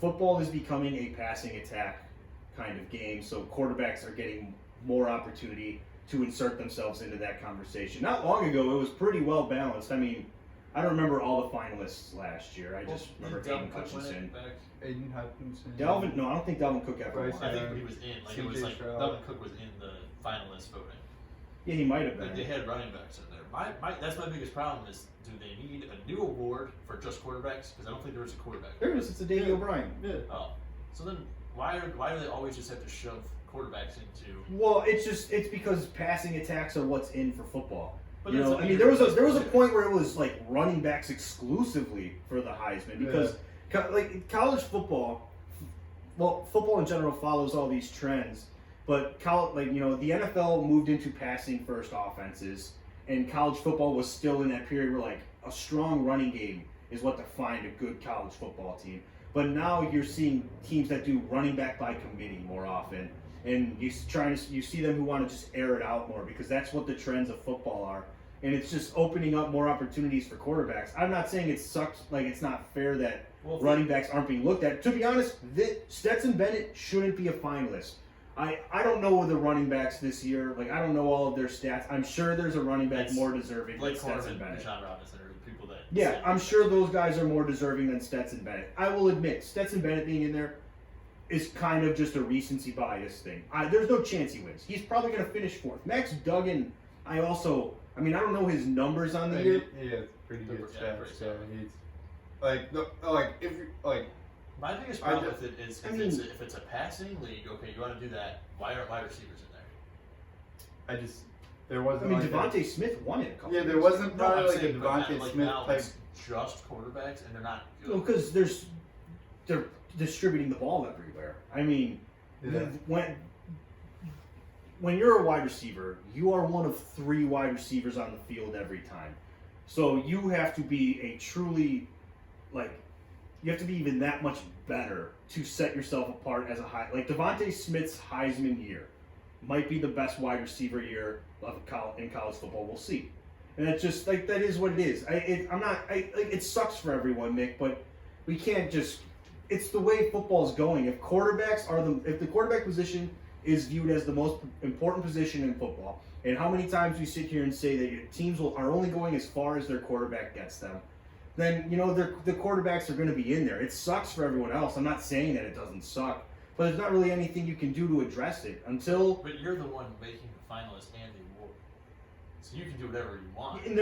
Football is becoming a passing attack kind of game, so quarterbacks are getting more opportunity to insert themselves into that conversation. Not long ago, it was pretty well balanced. I mean, I don't remember all the finalists last year. I just remember Aiden Hutchinson. Aiden Hutchinson. Delvin? No, I don't think Delvin Cook ever won. I think he was in. Like, it was like Delvin Cook was in the finalist voting. Yeah, he might have been. Like, they had running backs in there. That's my biggest problem is, do they need a new award for just quarterbacks? Because I don't think there is a quarterback. There is. It's a Davey O'Brien. Yeah. Oh, so then why do they always just have to shove quarterbacks into? Well, it's because passing attacks are what's in for football. But there was a point where it was like running backs exclusively for the Heisman because like college football, football in general follows all these trends, but the NFL moved into passing first offenses, and college football was still in that period where like a strong running game is what defined a good college football team. But now you're seeing teams that do running back by committee more often. And you see them who want to just air it out more because that's what the trends of football are, and it's just opening up more opportunities for quarterbacks. I'm not saying it sucks, like it's not fair that running backs aren't being looked at. To be honest, Stetson Bennett shouldn't be a finalist. I don't know the running backs this year. Like I don't know all of their stats. I'm sure there's a running back more deserving than Stetson Bennett. John Robinson are the people that. Yeah, I'm sure those guys are more deserving than Stetson Bennett. I will admit, Stetson Bennett being in there is kind of just a recency bias thing. There's no chance he wins. He's probably going to finish 4th. Max Duggan, I don't know his numbers on the year. He has pretty good stats. Pretty So he's my biggest problem with it is if it's a passing league, okay, you want to do that. Why aren't wide receivers in there? There wasn't. Devontae Smith won it a couple. Yeah, there years wasn't ago. probably like a but Devontae like Smith now type. it's just quarterbacks, and they're not good. Well, because they're distributing the ball everywhere. I mean, when you're a wide receiver, you are one of 3 wide receivers on the field every time. So you have to be you have to be even that much better to set yourself apart as a high. Like Devontae Smith's Heisman year might be the best wide receiver year in college football. We'll see. And that's just that is what it is. It sucks for everyone, Nick, but we can't just. It's the way football is going. If the quarterback position is viewed as the most important position in football, and how many times we sit here and say that your teams are only going as far as their quarterback gets them, then the quarterbacks are going to be in there. It sucks for everyone else. I'm not saying that it doesn't suck, but there's not really anything you can do to address it until. But you're the one making the finalist and the award, so you can do whatever you want. And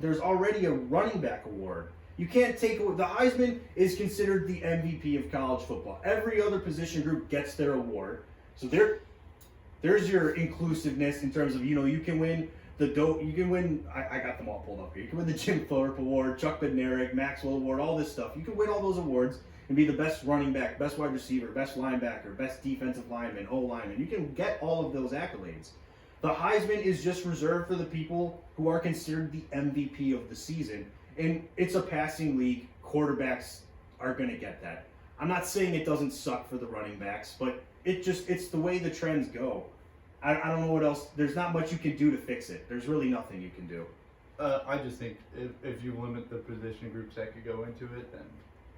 there's already a running back award. You can't take away. The Heisman is considered the MVP of college football. Every other position group gets their award. So there's your inclusiveness in terms of you can win I got them all pulled up here. You can win the Jim Thorpe Award, Chuck Bednarik, Maxwell Award, all this stuff. You can win all those awards, and be the best running back, best wide receiver, best linebacker, best defensive lineman, O-lineman. You can get all of those accolades. The Heisman is just reserved for the people who are considered the MVP of the season. And it's a passing league. Quarterbacks are going to get that. I'm not saying it doesn't suck for the running backs, but it's the way the trends go. I don't know what else. There's not much you can do to fix it. There's really nothing you can do. I just think if you limit the position groups that could go into it, then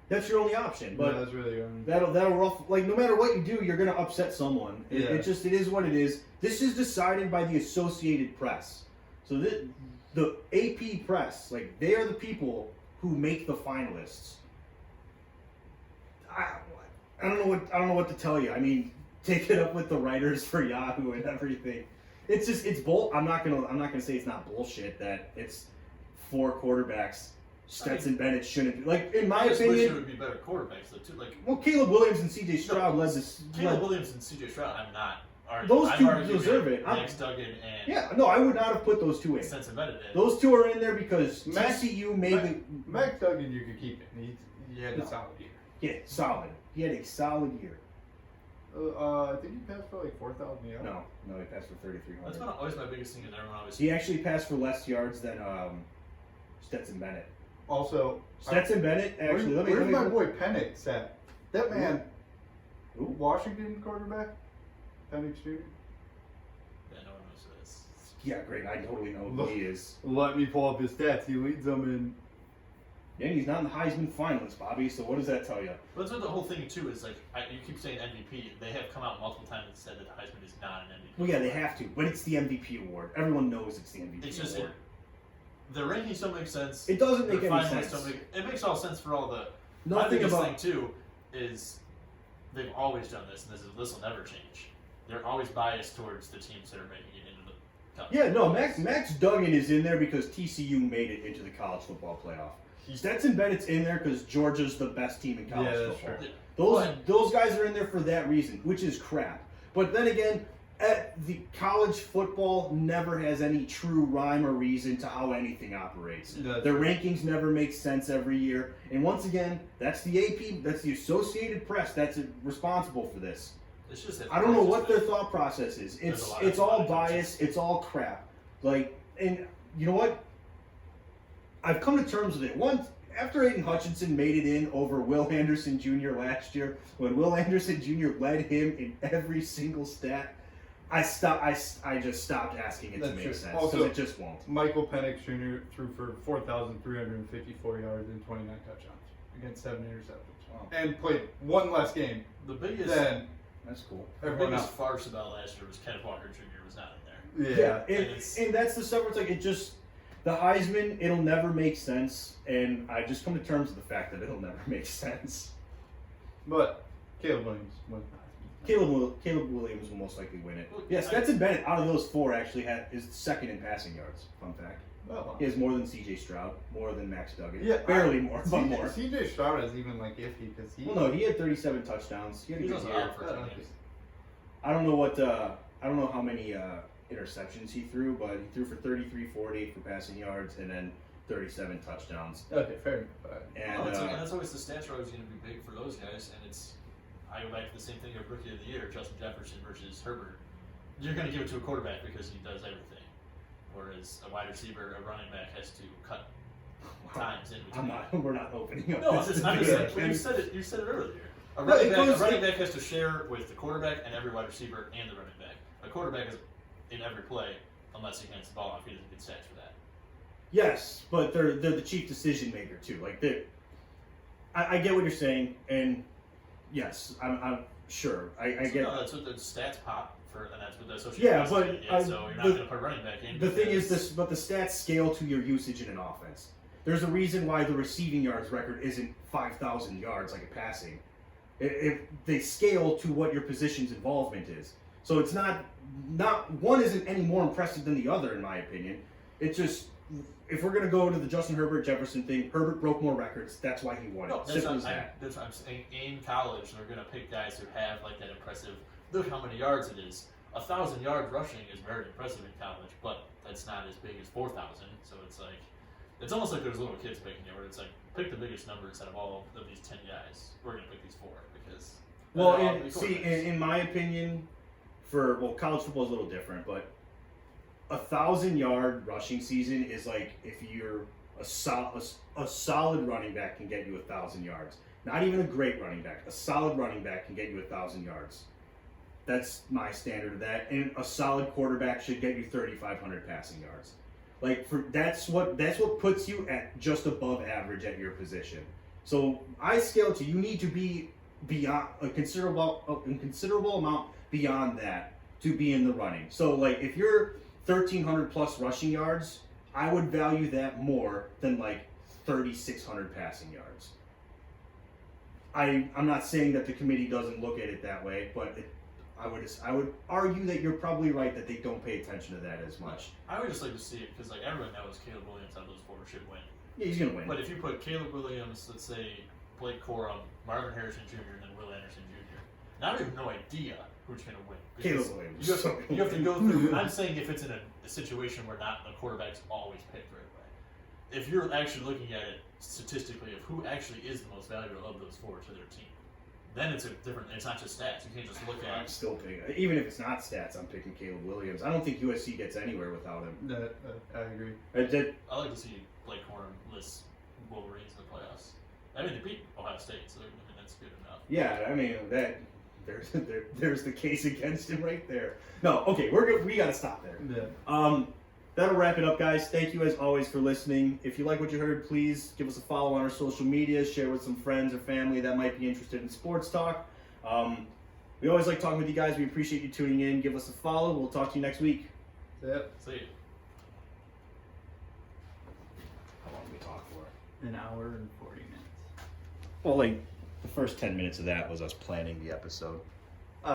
That's your only option. But that's really that'll rough. Like no matter what you do, you're gonna upset someone. It is what it is. This is decided by the Associated Press. So the AP press, like they are the people who make the finalists. I don't know what to tell you. I mean, take it up with the writers for Yahoo and everything. It's bull. I'm not gonna say it's not bullshit that it's 4 quarterbacks. Stetson Bennett shouldn't be. Like in my opinion, wish there would be better quarterbacks though too. Like Caleb Williams and C.J. Stroud led this. Caleb Williams and C.J. Stroud. I'm not. Those two deserve it. Max Duggan and I would not have put those 2 in. Stetson Bennett. Those 2 are in there because TCU made the. Max Duggan you could keep it. He had a solid year. Yeah, solid. He had a solid year. I think he passed for like 4,000 yards. No, he passed for 3,300. That's been always my biggest thing, and everyone always. He actually passed for less yards than Stetson Bennett. Also, Stetson Bennett actually. Where's my boy Penix at? That man, Ooh. Washington quarterback, Penix Jr. Yeah, no one knows who this. Yeah, great. I totally know who he is. Let me pull up his stats. He leads them in. Yeah, he's not in the Heisman finalist, Bobby. So what does that tell you? But that's what the whole thing too is like. You keep saying MVP. They have come out multiple times and said that the Heisman is not an MVP. Well, yeah, they have to, but it's the MVP award. Everyone knows it's the MVP It's just award. the rankings don't make sense. It doesn't make The any finalists sense. it makes all sense for all the. Nothing my biggest about thing too is they've always done this, and this will never change. They're always biased towards the teams that are making it into the college. Yeah, no, Max Duggan is in there because TCU made it into the college football playoff. Stetson Bennett's in there because Georgia's the best team in college football. True. Those guys are in there for that reason, which is crap. But then again, the college football never has any true rhyme or reason to how anything operates. That's Their true. rankings never make sense every year. And once again, that's the AP, that's the Associated Press that's responsible for this. It's just that I don't know what their thought process is. There's a lot It's of all coaches. bias. It's all crap. Like, and you know what? I've come to terms with it. Once after Aiden Hutchinson made it in over Will Anderson Jr. last year, when Will Anderson Jr. led him in every single stat, I just stopped asking it That's to make true. sense Also- because it just won't. Michael Penix Jr. threw for 4,354 yards and 29 touchdowns against 7 interceptions, Wow. and played one less game The biggest, than That's cool. the everyone biggest else. farce about last year was Kenneth Walker Jr. was not in there. Yeah. And that's the stuff where it's like it just the Heisman. It'll never make sense, and I just come to terms with the fact that it'll never make sense. But Caleb Williams won. Caleb Williams will most likely win it. Yeah, Stetson Bennett out of those 4 actually is second in passing yards. Fun fact. Well, He has more than C.J. Stroud, more than Max Duggan. Yeah, barely more, but more. CJ Stroud is even like iffy because he. Well, no, he had 37 touchdowns. He had a He good was year. out for 2 games. I don't know how many interceptions he threw, but he threw for 33, 40 for passing yards, and then 37 touchdowns. Okay, fair enough. And And that's always the stats are always going to be big for those guys, and it's. I go back to the same thing of Rookie of the Year, Justin Jefferson versus Herbert. You're going to give it to a quarterback because he does everything, whereas a wide receiver, a running back has to cut times in between. We're not opening up. No, this I'm just debate. saying. You said it earlier. A No, running back has to share with the quarterback and every wide receiver and the running back. A quarterback is in every play unless he hands the ball off. He doesn't get stats for that. Yes, but they're the chief decision maker too. Like I get what you're saying, and yes, I'm sure. I get. No, that's what the stats pop for, and that's what the association. Yeah, does. but And so you're not going to put a running back in. The thing is because- this, but the stats scale to your usage in an offense. There's a reason why the receiving yards record isn't 5,000 yards like a passing. They scale to what your position's involvement is. So it's not one isn't any more impressive than the other in my opinion. It's just if we're gonna go to the Justin Herbert Jefferson thing, Herbert broke more records. That's why he won. No, It. Simple as that. that's what I'm saying. In college, they're going to pick guys who have like that impressive. Look how many yards it is. 1,000 yards rushing is very impressive in college, but that's not as big as 4,000. So it's like It's almost like there's little kids picking it, where it's like, pick the biggest numbers out of all of these 10 guys. We're going to pick these 4 because. Well, they're all big quarterbacks. in my opinion, college football is a little different, but 1,000-yard rushing season is like if you're a solid running back can get you 1,000 yards. Not even a great running back. A solid running back can get you 1,000 yards. That's my standard of that. And a solid quarterback should get you 3,500 passing yards. Like that's what puts you at just above average at your position. So I scale to you need to be beyond a considerable amount beyond that to be in the running. So like if you're 1,300 plus rushing yards, I would value that more than like 3,600 passing yards. I'm not saying that the committee doesn't look at it that way, but I would argue that you're probably right that they don't pay attention to that as much. I would just like to see it because like everyone knows Caleb Williams out of those 4 should win. Yeah, he's gonna win. But if you put Caleb Williams, let's say Blake Corum, Marvin Harrison Jr., and then Will Anderson Jr., now we have no idea who's going to win. Caleb Williams. You have to go through. I'm saying if it's in a situation where not the quarterback's always picked right away. If you're actually looking at it statistically of who actually is the most valuable of those 4 to their team, then it's a different. It's not just stats. You can't just look at. I'm still picking, even if it's not stats, I'm picking Caleb Williams. I don't think USC gets anywhere without him. I agree. I like to see Blake Corum list Wolverines in the playoffs. I mean, they beat Ohio State, so that's good enough. Yeah, I mean there's the case against him right there. No, okay, we gotta stop there. Yeah. That'll wrap it up, guys. Thank you as always for listening. If you like what you heard, please give us a follow on our social media, share with some friends or family that might be interested in sports talk. We always like talking with you guys. We appreciate you tuning in. Give us a follow. We'll talk to you next week. Yep. See you. How long did we talk for? 1 hour and 40 minutes. Well, like the first 10 minutes of that was us planning the episode.